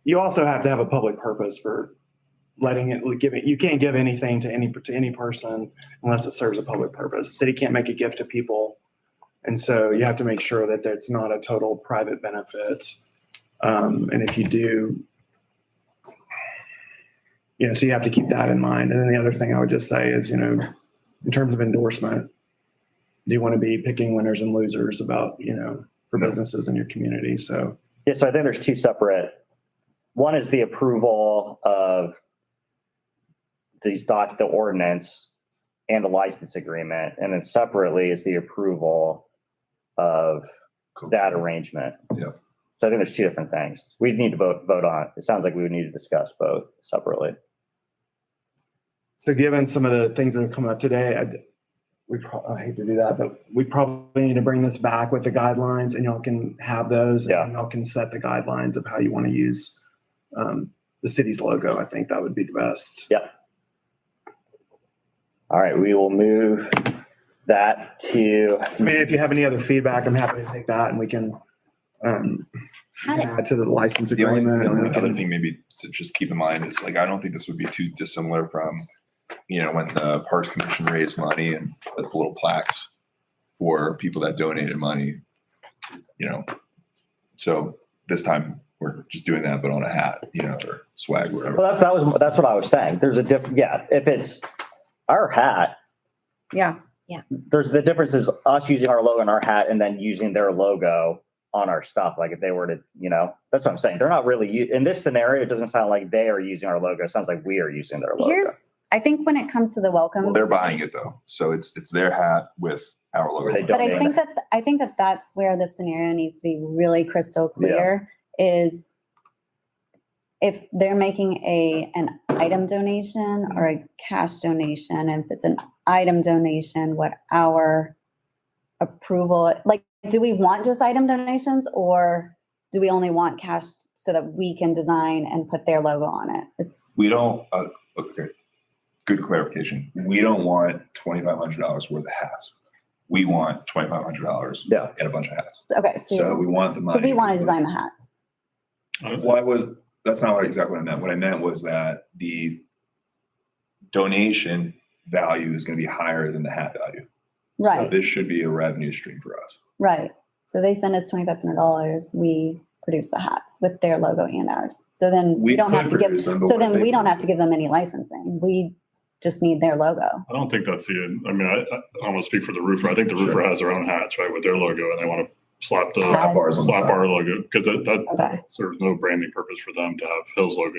you also have to have a public purpose for you can't give anything to any person unless it serves a public purpose. City can't make a gift to people. And so you have to make sure that it's not a total private benefit. And if you do, so you have to keep that in mind. And then the other thing I would just say is, in terms of endorsement, do you want to be picking winners and losers about, for businesses in your community? So. Yeah, so I think there's two separate. One is the approval of the ordinance and the license agreement. And then separately is the approval of that arrangement. Yeah. So I think there's two different things. We need to vote on. It sounds like we would need to discuss both separately. So given some of the things that have come up today, I hate to do that, but we probably need to bring this back with the guidelines and y'all can have those. Yeah. And y'all can set the guidelines of how you want to use the city's logo. I think that would be the best. Yeah. All right, we will move that to. If you have any other feedback, I'm happy to take that and we can add to the license The only agreement. other thing maybe to just keep in mind is I don't think this would be too dissimilar from, when the Parks Commission raised money and put little plaques for people that donated money, So this time we're just doing that, but on a hat, or swag, whatever. Well, that's what I was saying. There's a different, if it's our hat, Yeah. there's the difference is us using our logo on our hat and then using their logo on our stuff. Like if they were to, that's what I'm saying. They're not really, in this scenario, it doesn't sound like they are using our logo. It sounds like we are using their logo. I think when it comes to the welcome. Well, they're buying it though. So it's their hat with our logo. They But donate. I think that that's where the scenario needs to be really crystal clear is if they're making an item donation or a cash donation, and if it's an item donation, what our approval, do we want just item donations or do we only want cash so that we can design and put their logo on it? We don't, okay, good clarification. We don't want $2,500 worth of hats. We want $2,500 Yeah. and a bunch of hats. Okay. So we want the so money. we want to design the hats. That's not exactly what I meant. What I meant was that the donation value is going to be higher than the hat value. So Right. this should be a revenue stream for us. Right. So they send us $2,500. We produce the hats with their logo and ours. So then we don't could have to give. produce them, but So what then if they we don't have produce to give them any licensing. We just need their logo. I don't think that's I don't want to speak for the roofer. I think the roofer has their own hats, right, with their logo, and they want to slap Slap bars on the side. our logo because that Okay. serves no branding purpose for them to have Hills logo,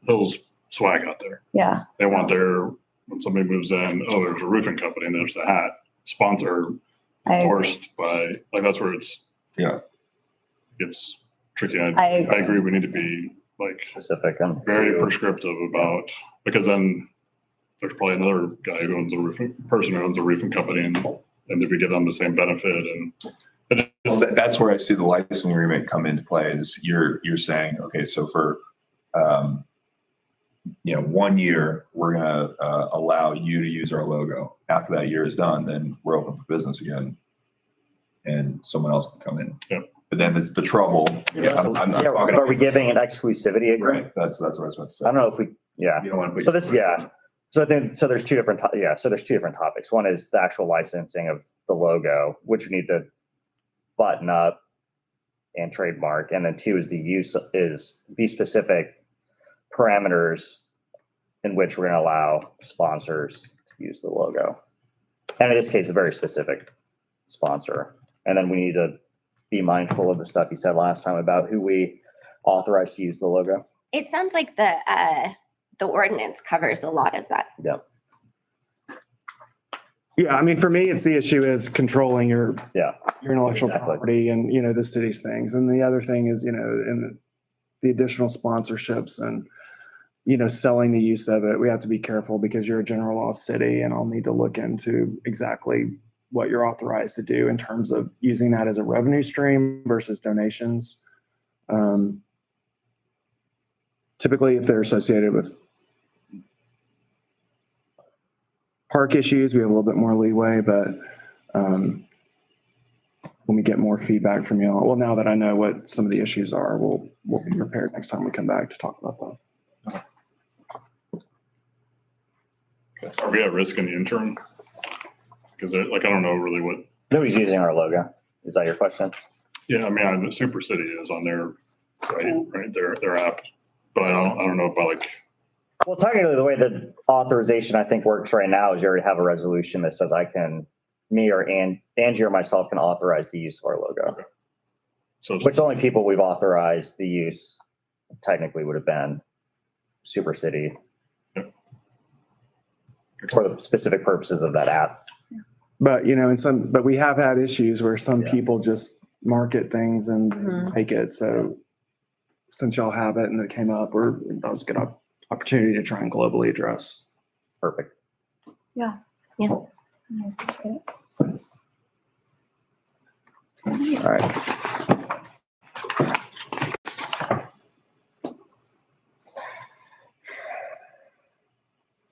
Hills swag out there. Yeah. They want when somebody moves in, there's a roofing company and there's the hat sponsor endorsed by, that's where it's tricky. I agree. We need to be Specific and very prescriptive about, because then there's probably another guy who owns person who owns a roofing company and did we give them the same benefit? And That's where I see the licensing agreement come into play is you're saying, okay, so for 1 year, we're gonna allow you to use our logo. After that year is done, then we're open for business again. And someone else can come in. Yep. But then the trouble. I'm not Yeah, talking are we business. giving an exclusivity agreement? Right, that's what I was about to say. I don't know if we, yeah. You don't want to put. So this, yeah. So I think, so there's two different, so there's two different topics. One is the actual licensing of the logo, which we need to button up and trademark. And then two is the use is the specific parameters in which we're going to allow sponsors to use the logo. And in this case, a very specific sponsor. And then we need to be mindful of the stuff you said last time about who we authorize to use the logo. It sounds like the ordinance covers a lot of that. Yeah, I mean, for me, it's the issue is controlling your intellectual Exactly. property and, the city's things. And the other thing is, in the additional sponsorships and, selling the use of it, we have to be careful because you're a general law city and I'll need to look into exactly what you're authorized to do in terms of using that as a revenue stream versus donations. Typically, if they're associated with park issues, we have a little bit more leeway, but when we get more feedback from y'all, well, now that I know what some of the issues are, we'll be prepared next time we come back to talk about that. Are we at risk in the interim? Because I don't know really what, Nobody's using our logo. Is that your question? yeah, I mean, the Super City is on their site, right, their app. But I don't know about Well, technically, the way the authorization I think works right now is you already have a resolution that says me or Angie or myself can authorize the use of our logo, so which only people we've authorized the use technically would have been Super City for the specific purposes of that app. But, but we have had issues where some people just market things and take it. So since y'all have it and it came up, that was a good opportunity to try and globally address. Perfect. Yeah. Yeah. I appreciate it. All right.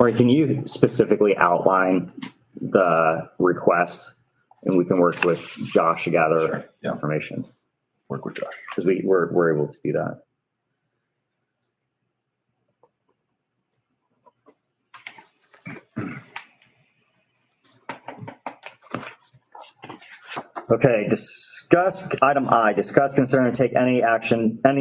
Or can you specifically outline the request and we can work with Josh to gather Sure, yeah. information? Work with Josh. Because we're able to do that. Okay, item I, discuss, consider, and take any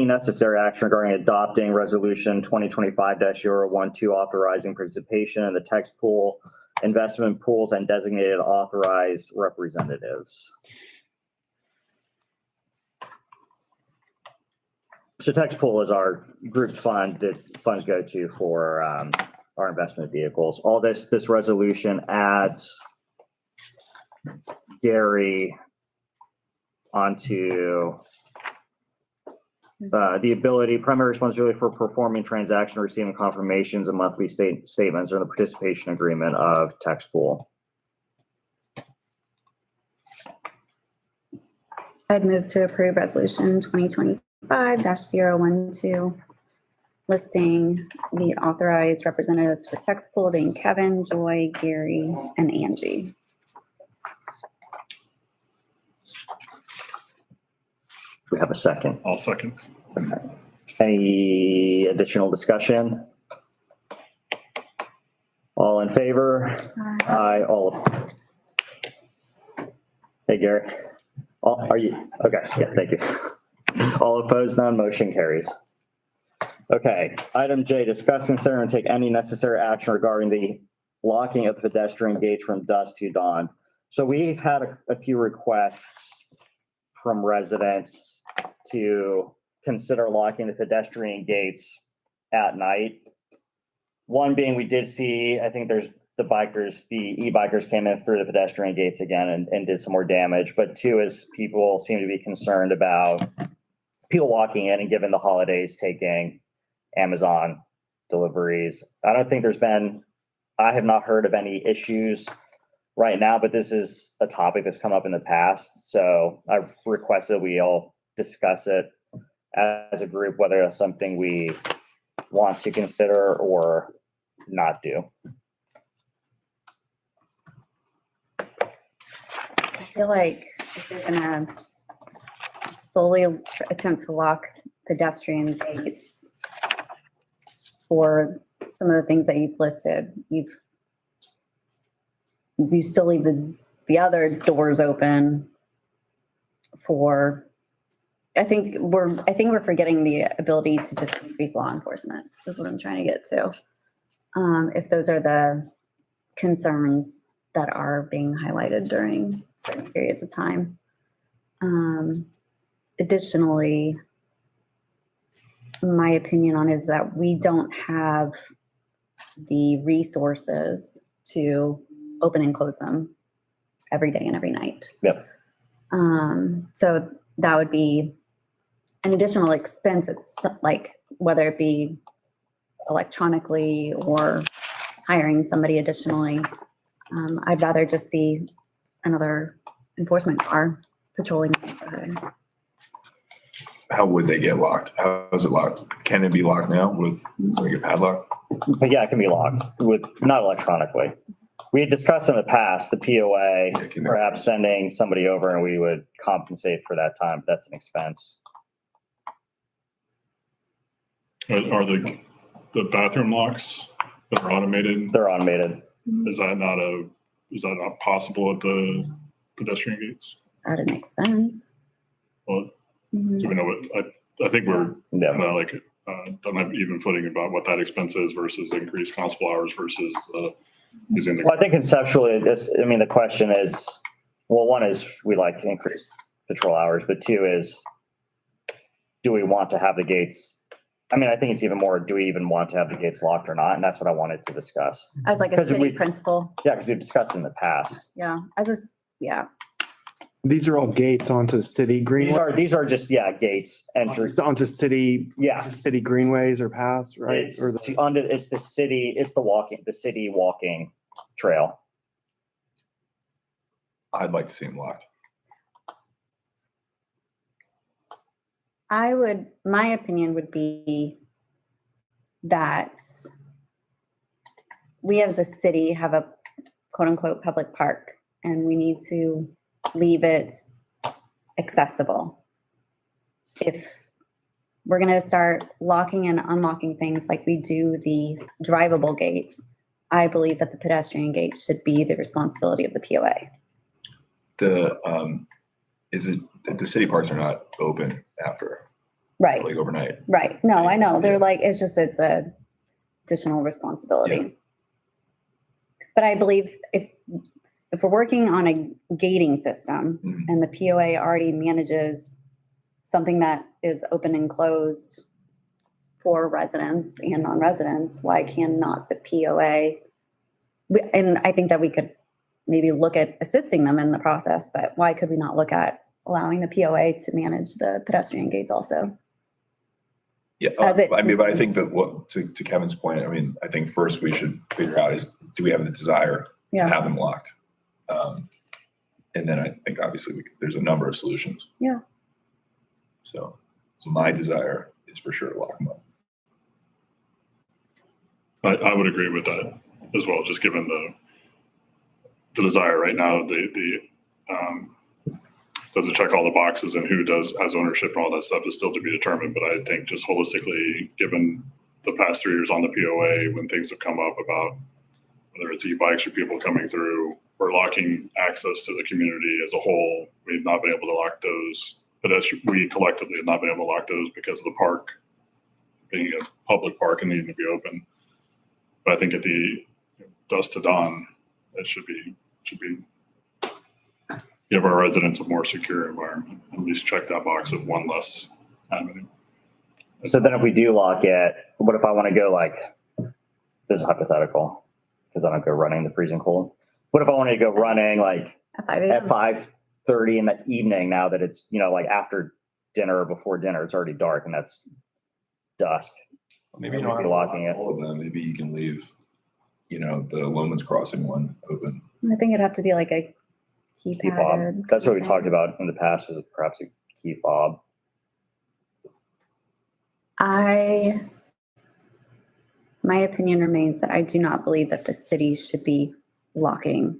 necessary action regarding adopting resolution 2025-012 authorizing participation in the text pool, investment pools, and designated authorized representatives. So text pool is our grouped fund that funds go to for our investment vehicles. All this resolution adds Gary onto the ability, primary responsibility for performing transaction, receiving confirmations and monthly statements or the participation agreement of text pool. I'd move to approve resolution 2025-012, listing the authorized representatives for text pool being Kevin, Joy, Gary, and Angie. We have a second. I'll second. Any additional discussion? All in favor? Aye. All. Hey, Gary. Are you? Okay. Yeah, thank you. All opposed, none, motion carries. Okay. Item J, discuss, consider, and take any necessary action regarding the locking of the pedestrian gates from dusk to dawn. So we've had a few requests from residents to consider locking the pedestrian gates at night. One being, we did see, I think there's the e-bikers came in through the pedestrian gates again and did some more damage. But two is people seem to be concerned about people walking in and given the holidays taking Amazon deliveries. I have not heard of any issues right now, but this is a topic that's come up in the past. So I've requested we all discuss it as a group, whether that's something we want to consider or not do? I feel like if you're gonna solely attempt to lock pedestrian gates for some of the things that you've listed, you still leave the other doors open for, I think we're forgetting the ability to just increase law enforcement, is what I'm trying to get to. If those are the concerns that are being highlighted during certain periods of time. Additionally, my opinion on is that we don't have the resources to open and close them every day and every night. Yep. So that would be an additional expense. It's like whether it be electronically or hiring somebody additionally. I'd rather just see another enforcement car patrolling the neighborhood. How would they get locked? How is it locked? Can it be locked now with like a padlock? But yeah, it can be locked with, not electronically. We had discussed in the past, the POA, perhaps sending somebody over and we would compensate for that time. That's an expense. Are the bathroom locks that are automated, They're automated. is that not possible at the pedestrian gates? At an expense. Well, Mhm. do we know what, I think we're Yeah. kind of like, don't have even footing about what that expense is versus increased constable hours versus, using Well, I the, think conceptually, the question is, well, one is we like to increase patrol hours, but two is, do we want to have the gates? I mean, I think it's even more, do we even want to have the gates locked or not? And that's what I wanted to discuss. As like a 'Cause city we- principal. Yeah, because we've discussed in the past. Yeah. Yeah. These are all gates onto city greenways, These are just, yeah, gates, entries. onto city Yeah. greenways or paths, right? It's Or the- it's the city walking trail. I'd like to see them locked. My opinion would be that we as a city have a quote unquote public park and we need to leave it accessible. If we're going to start locking and unlocking things like we do the drivable gates, I believe that the pedestrian gate should be the responsibility of the POA. The city parks are not open after, Right. like overnight. Right. No, I know. They're Yeah. like, it's a additional responsibility. Yeah. But I believe if we're working on a gating system Mhm. and the POA already manages something that is open and closed for residents and non-residents, why cannot the POA? And I think that we could maybe look at assisting them in the process, but why could we not look at allowing the POA to manage the pedestrian gates also? Yeah, As it I mean, but I concerns- think that what, to Kevin's point, I mean, I think first we should figure out is, do we have the desire to Yeah. have them locked? And then I think obviously there's a number of solutions. Yeah. So my desire is for sure to lock them up. I would agree with that as well, just given the desire right now, does it check all the boxes and who has ownership and all that stuff is still to be determined. But I think just holistically, given the past 3 years on the POA, when things have come up about whether it's e-bikes or people coming through, we're locking access to the community as a whole. We've not been able to lock those, we collectively have not been able to lock those because of the park being a public park and needing to be open. But I think at the dusk to dawn, it should be give our residents a more secure environment, at least check that box of one less avenue. So then if we do lock it, what if I want to go like, this is hypothetical, because I don't go running in the freezing cold. What if I wanted to go running like At 5 at a.m. 5:30 in the evening now that it's, like after dinner or before dinner, it's already dark and that's dusk. Maybe you Maybe don't have to locking lock it. all of them. Maybe you can leave, the Loman's Crossing one open. I think it'd have to be like a Key keypad. fob. or That's what we something. talked about in the past, was perhaps a key fob. I my opinion remains that I do not believe that the city should be locking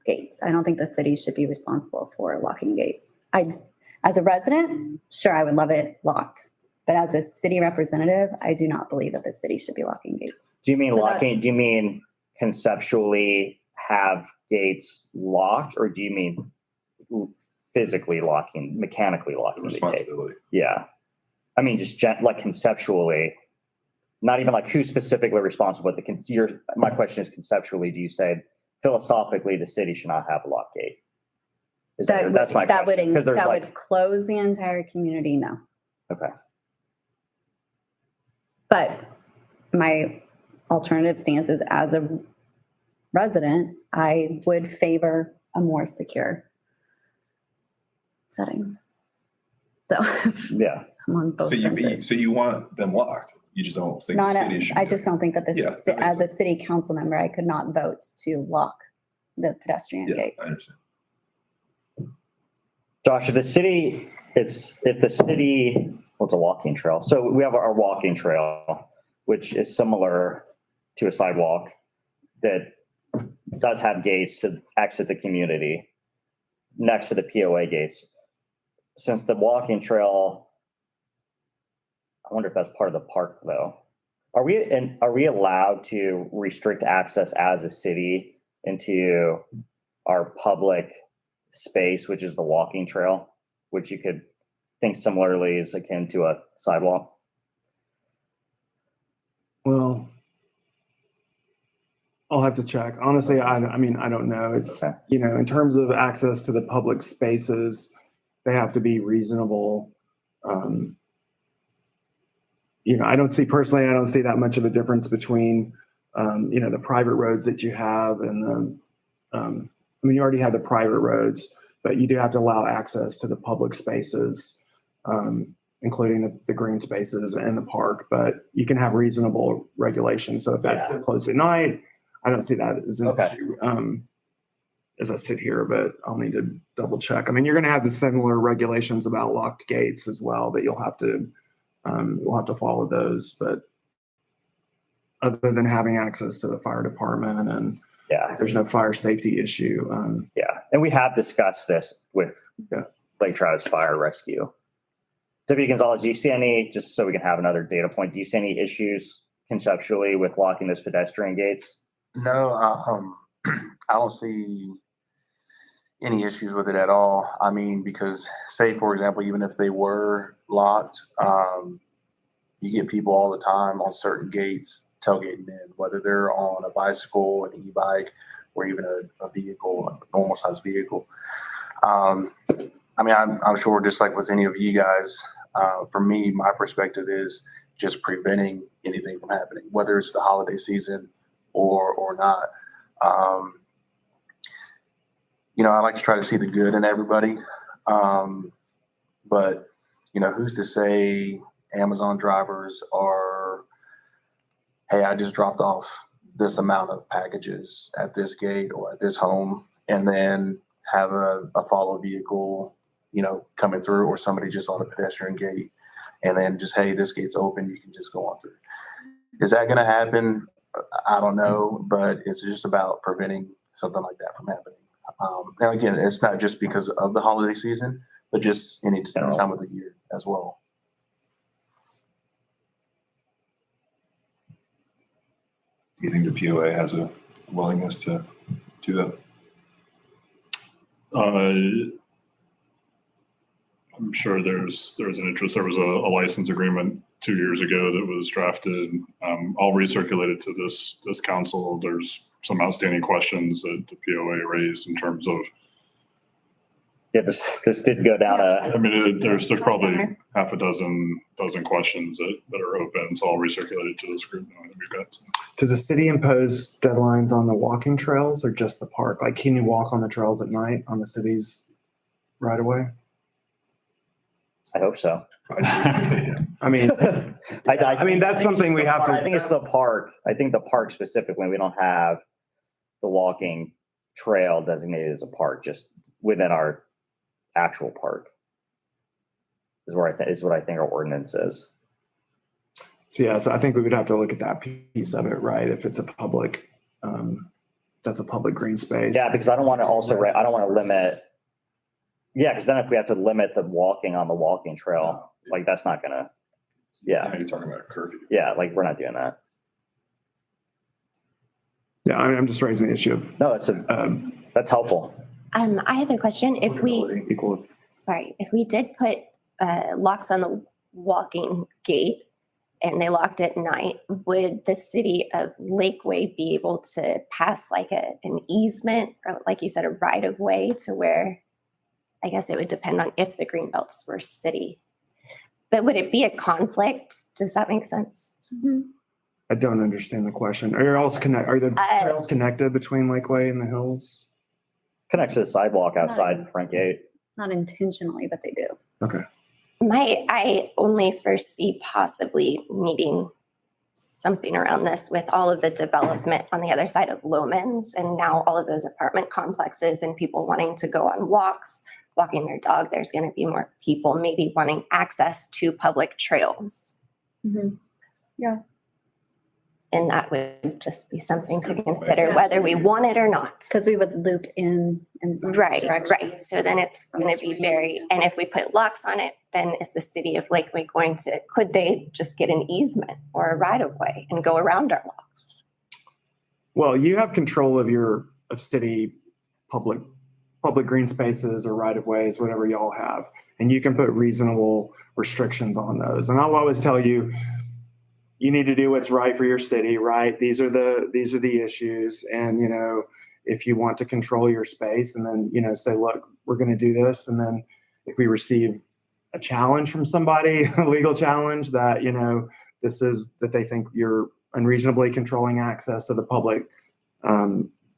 gates. I don't think the city should be responsible for locking gates. As a resident, sure, I would love it locked. But as a city representative, I do not believe that the city should be locking gates. Do you mean So locking, that's- do you mean conceptually have gates locked, or do you mean physically locking, mechanically locking the gate? Responsibility. Yeah. I mean, just like conceptually, not even like who's specifically responsible, but my question is conceptually, do you say philosophically the city should not have a lock gate? That's my That would, question. Because there's that like, would close the entire community, no. okay, But my alternative stance is, as a resident, I would favor a more secure setting. So yeah. I'm on both So fences. you want them locked. You just don't think the Not, city should. I just don't think that Yeah, that makes as a city council member, I could not vote to lock the pedestrian Yeah, gates. I understand. Josh, if the city, well, it's a walking trail. So we have our walking trail, which is similar to a sidewalk that does have gates to exit the community next to the POA gates. Since the walking trail, I wonder if that's part of the park though. Are we allowed to restrict access as a city into our public space, which is the walking trail, which you could think similarly is akin to a sidewalk? Well, I'll have to check. Honestly, I mean, I don't know. It's, Okay. in terms of access to the public spaces, they have to be reasonable. I don't see that much of a difference between, the private roads that you have and you already have the private roads, but you do have to allow access to the public spaces, including the green spaces and the park, but you can have reasonable regulations. So if that's Yeah. closed at night, I don't see that as an Okay. issue. As I sit here, but I'll need to double check. I mean, you're going to have the similar regulations about locked gates as well, that you'll have to follow those. But other than having access to the fire department and Yeah. there's no fire safety issue. Yeah. And we have discussed this with Yeah. Lake Travis Fire Rescue. W. Gonzalez, do you see any, just so we can have another data point, do you see any issues conceptually with locking those pedestrian gates? No, I don't see any issues with it at all. I mean, because say, for example, even if they were locked, you get people all the time on certain gates tailgating in, whether they're on a bicycle, an e-bike, or even a vehicle, a normal sized vehicle. I mean, I'm sure just like with any of you guys, for me, my perspective is just preventing anything from happening, whether it's the holiday season or not. I like to try to see the good in everybody. But, who's to say Amazon drivers are, hey, I just dropped off this amount of packages at this gate or at this home, and then have a follow vehicle, coming through, or somebody just on the pedestrian gate, and then just, hey, this gate's open, you can just go on through. Is that going to happen? I don't know, but it's just about preventing something like that from happening. Now, again, it's not just because of the holiday season, but just any time of the year as well. Do you think the POA has a willingness to do that? I'm sure there's an interest. There was a license agreement 2 years ago that was drafted. I'll recirculate it to this council. There's some outstanding questions that the POA raised in terms of. Yeah, this did go down I mean, there's probably half a dozen questions that are open. So I'll recirculate it to this group now that we've got some. Does the city impose deadlines on the walking trails or just the park? Like, can you walk on the trails at night on the city's right of way? I hope so. I mean, I mean, that's I think something it's we have to- I think it's the park. I think the park specifically, we don't have the walking trail designated as a park, just within our actual park is what I think our ordinance is. So yeah, so I think we would have to look at that piece of it, right? If it's a public, that's a public green space. Yeah, because I don't want to also, I don't want to limit. Yeah, because then if we have to limit the walking on the walking trail, like that's not gonna, Now yeah, you're talking about a curfew. yeah, like we're not doing that. Yeah, I'm just raising the issue of, No, that's helpful. I have a question. If we, equal. sorry, if we did put locks on the walking gate and they locked at night, would the city of Lakeway be able to pass like an easement or like you said, a right of way to where, I guess it would depend on if the green belts were city. But would it be a conflict? Does that make sense? I don't understand the question. Are the trails connected between Lakeway and the hills? Connects to the sidewalk outside the front gate. Not intentionally, but they do. Okay. I only foresee possibly needing something around this with all of the development on the other side of Lomans and now all of those apartment complexes and people wanting to go on walks, walking their dog. There's going to be more people maybe wanting access to public trails. Mhm. And that would just be something to consider whether we want it or not. Because we would loop in some Right, direction. right. So then it's going to be very, and if we put locks on it, then is the city of Lakeway going to, could they just get an easement or a right of way and go around our locks? Well, you have control of city public green spaces or right of ways, whatever y'all have. And you can put reasonable restrictions on those. And I'll always tell you, you need to do what's right for your city, right? These are the issues. And, if you want to control your space and then, say, look, we're going to do this. And then if we receive a challenge from somebody, a legal challenge that, that they think you're unreasonably controlling access to the public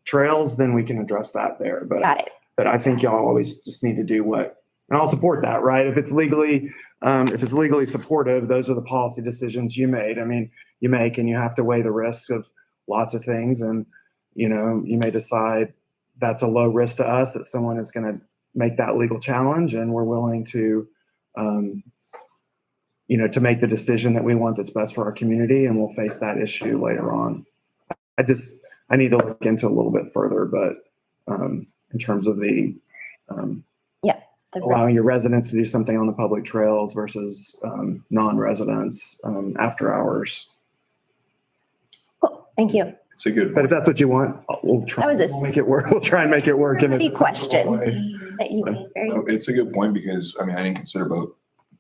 trails, then we can address that there. Got it. But I think y'all always just need to do and I'll support that, right? If it's legally supportive, those are the policy decisions you make, and you have to weigh the risks of lots of things. And, you may decide that's a low risk to us that someone is going to make that legal challenge. And we're willing to, to make the decision that we want that's best for our community. And we'll face that issue later on. I need to look into a little bit further, but in terms of the allowing your residents to do something on the public trails versus non-residents after hours. Cool. Thank you. It's a good But if point. that's what you want, we'll try. That was a We'll make it work. We'll try and make it work. Pretty question that you made. Very No, it's a good point because, I didn't consider both.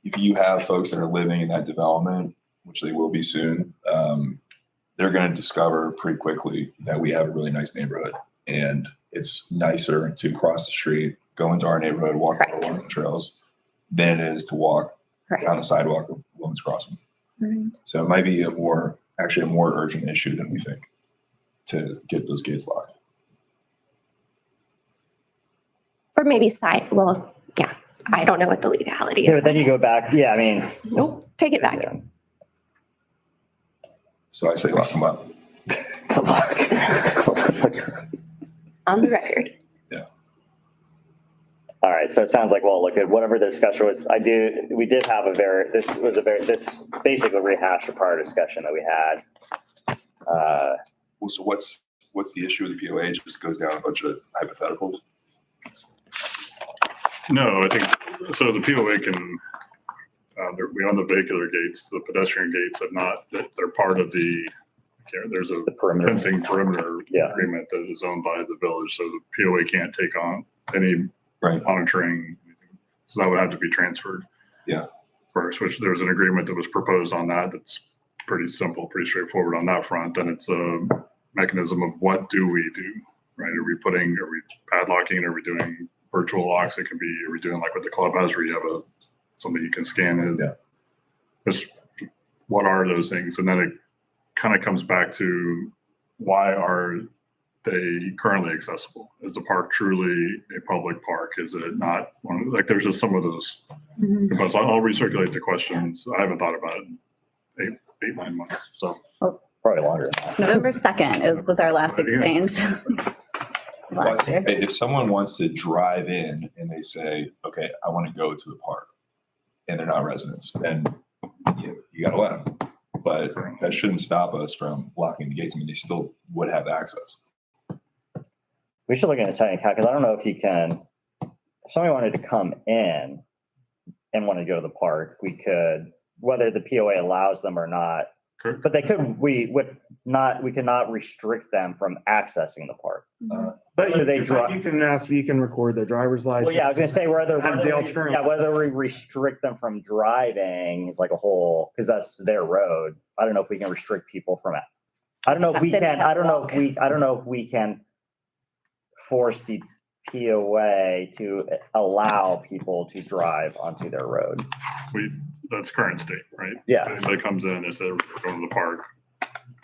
If you have folks that are living in that development, which they will be soon, they're going to discover pretty quickly that we have a really nice neighborhood. And it's nicer to cross the street, go into our neighborhood, walk Correct. along the trails, than it is to walk Correct. down the sidewalk of Women's Crossing. Right. So it might be a more urgent issue than we think to get those gates locked. For maybe side, well, yeah, I don't know what the legality Yeah, is. but then you go back, Nope, take it back. So I say lock them up. On the record. All right, so it sounds like, well, look at whatever the discussion was, we did have this basically rehashed a prior discussion that we had. Well, so what's the issue with the POA? It just goes down a bunch of hypotheticals. No, I think, so the POA can, beyond the vehicular gates, the pedestrian gates have not, they're part of there's a The perimeter. fencing perimeter Yeah. agreement that is owned by the village, so the POA can't take on any Right. monitoring. So that would have to be transferred. Yeah. First, which there's an agreement that was proposed on that. That's pretty simple, pretty straightforward on that front. Then it's a mechanism of what do we do, right? Are we padlocking? Are we doing virtual locks? Are we doing like what the club has where you have something you can scan what are those things? And then it kind of comes back to why are they currently accessible? Is the park truly a public park? Is it not there's just some of those Mhm. components. I'll recirculate the questions. I haven't thought about it in 8, 9 months. So Probably longer than that. November 2nd was our last exchange. Last year. If someone wants to drive in and they say, okay, I want to go to the park and they're not residents, then you got to let them. but that shouldn't stop us from locking the gates. I mean, they still would have access. We should look into setting a cap, because I don't know if you can, if somebody wanted to come in and want to go to the park, we could, whether the POA allows them or not, Correct. but they could, we could not restrict them from accessing the park. But Whether they drive. you can ask, you can record their driver's license. Well, yeah, I was gonna say whether, Have the alternative. whether we restrict them from driving is like a whole, because that's their road. I don't know if we can restrict people from it. I don't know if we Then they can, have I to don't know walk. if we can force the POA to allow people to drive onto their road. That's current state, right? Yeah. If anybody comes in and says, we're going to the park,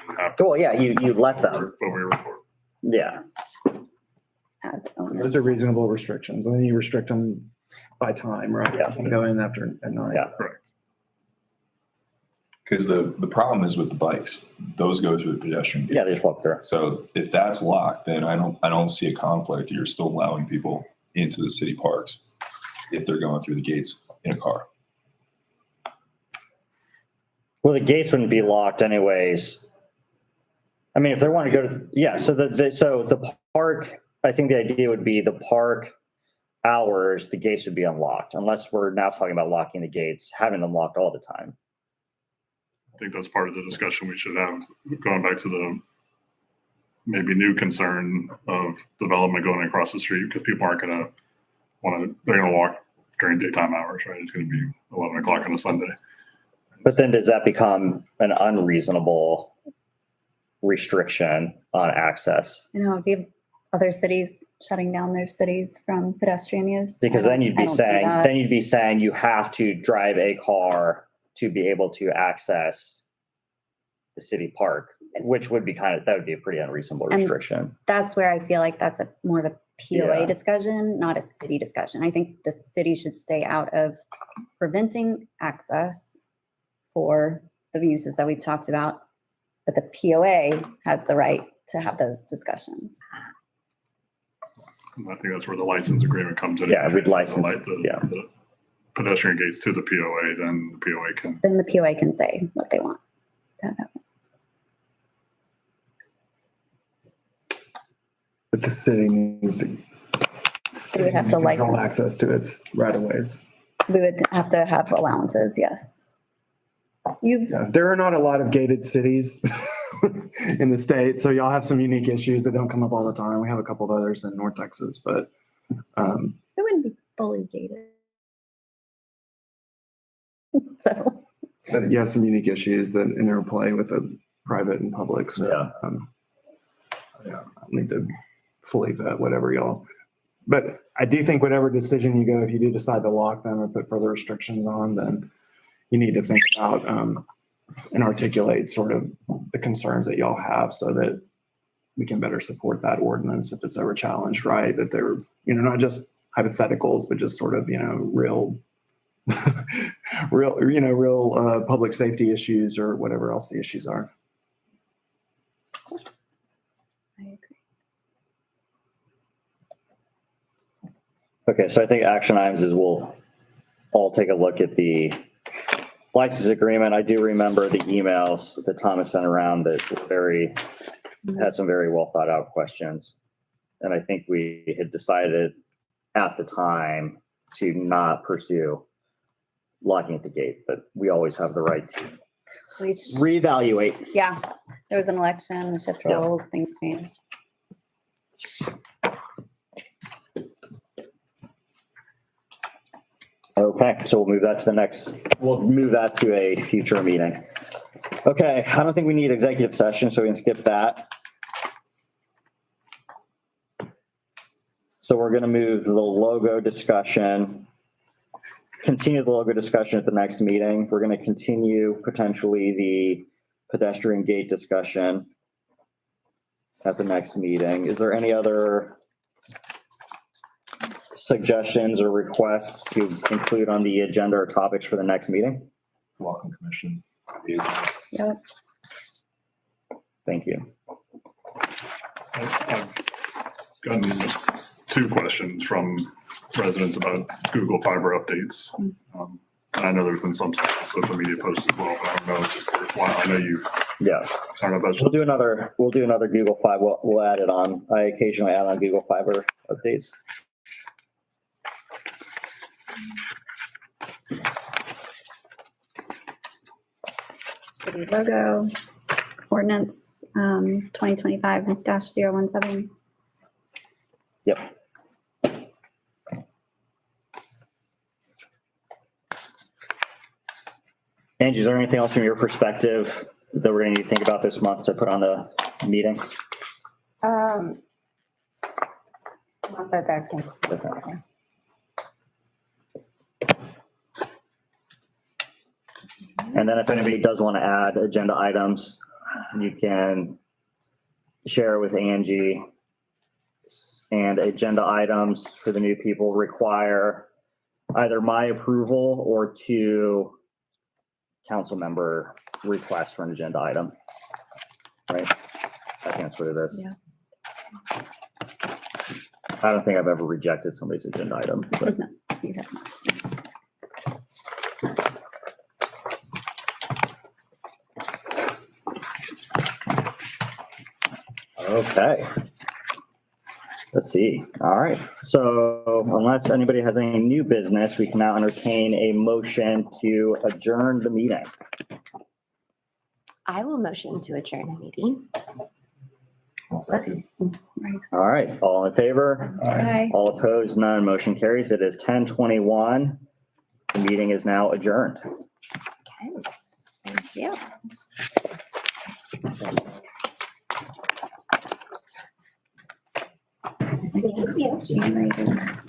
we have to, Well, yeah, you let them. but we record. Yeah. As owners. Those are reasonable restrictions. I mean, you restrict them by time, right? Yeah. You can go in after at night. Yeah. Correct. Because the problem is with the bikes, those go through the pedestrian gates. Yeah, they just walk through. So if that's locked, then I don't see a conflict. You're still allowing people into the city parks if they're going through the gates in a car. Well, the gates wouldn't be locked anyways. I mean, if they want to go to, yeah, so the park, I think the idea would be the park hours, the gates would be unlocked, unless we're now talking about locking the gates, having them locked all the time. I think that's part of the discussion we should have, going back to the maybe new concern of development going across the street, because people aren't gonna they're gonna walk during daytime hours, right? It's gonna be 11 o'clock on a Sunday. But then does that become an unreasonable restriction on access? You know, do you have other cities shutting down their cities from pedestrian use? Because then you'd I be don't see saying, that. you have to drive a car to be able to access the city park, which would be that would be a pretty unreasonable And- restriction. That's where I feel like that's more of a POA Yeah. discussion, not a city discussion. I think the city should stay out of preventing access for the uses that we've talked about. But the POA has the right to have those discussions. And I think that's where the license agreement comes in. Yeah, we'd The license, yeah. the pedestrian gates to the POA, then the POA can, Then the POA can say what they want to have happen. But the city needs to. So we'd have to control license. access to its right of ways. We would have to have allowances, yes. You, Yeah, there are not a lot of gated cities in the state, so y'all have some unique issues that don't come up all the time. We have a couple of others in North Texas, but it wouldn't be fully gated. So, but you have some unique issues that interplay with the private and public. So, Yeah. yeah, I need to fully vet whatever y'all. But I do think whatever decision you go, if you do decide to lock them or put further restrictions on, then you need to think about and articulate sort of the concerns that y'all have so that we can better support that ordinance if it's ever challenged, right? That they're, not just hypotheticals, but just sort of, real, real public safety issues or whatever else the issues are. I agree. Okay, so I think action items is we'll all take a look at the license agreement. I do remember the emails that Thomas sent around that were had some very well thought out questions. And I think we had decided at the time to not pursue locking at the gate, but we always have the right to We sh- reevaluate. Yeah, there was an election, we shift Yeah. roles, things changed. Okay, so we'll move that to a future meeting. Okay, I don't think we need executive session, so we can skip that. So we're gonna move the logo discussion, continue the logo discussion at the next meeting. We're gonna continue potentially the pedestrian gate discussion at the next meeting. Is there any other suggestions or requests to include on the agenda or topics for the next meeting? Walking commission. Yep. Thank you. I've gotten two questions from residents about Google Fiber updates. And I know there's been some social media posts as well, but I don't know if it's I know you, Yeah. I don't know if that's We'll do another Google Fiber. We'll add it on. I occasionally add on Google Fiber updates. City logo, ordinance, 2025-017. Yep. Angie, is there anything else from your perspective that we're going to need to think about this month to put on the meeting? Not that I can. And then if anybody does want to add agenda items, you can share with Angie. And agenda items for the new people require either my approval or two council member requests for an agenda item. Right? I think that's what it is. Yeah. I don't think I've ever rejected somebody's agenda item, but No, you have not. okay. Let's see. All right. So unless anybody has any new business, we can now entertain a motion to adjourn the meeting. I will motion to adjourn the meeting. I'll second. All right. All in favor? Okay. All opposed? None. Motion carries. It is 10:21. The meeting is now adjourned. Okay. Thank you. Generator.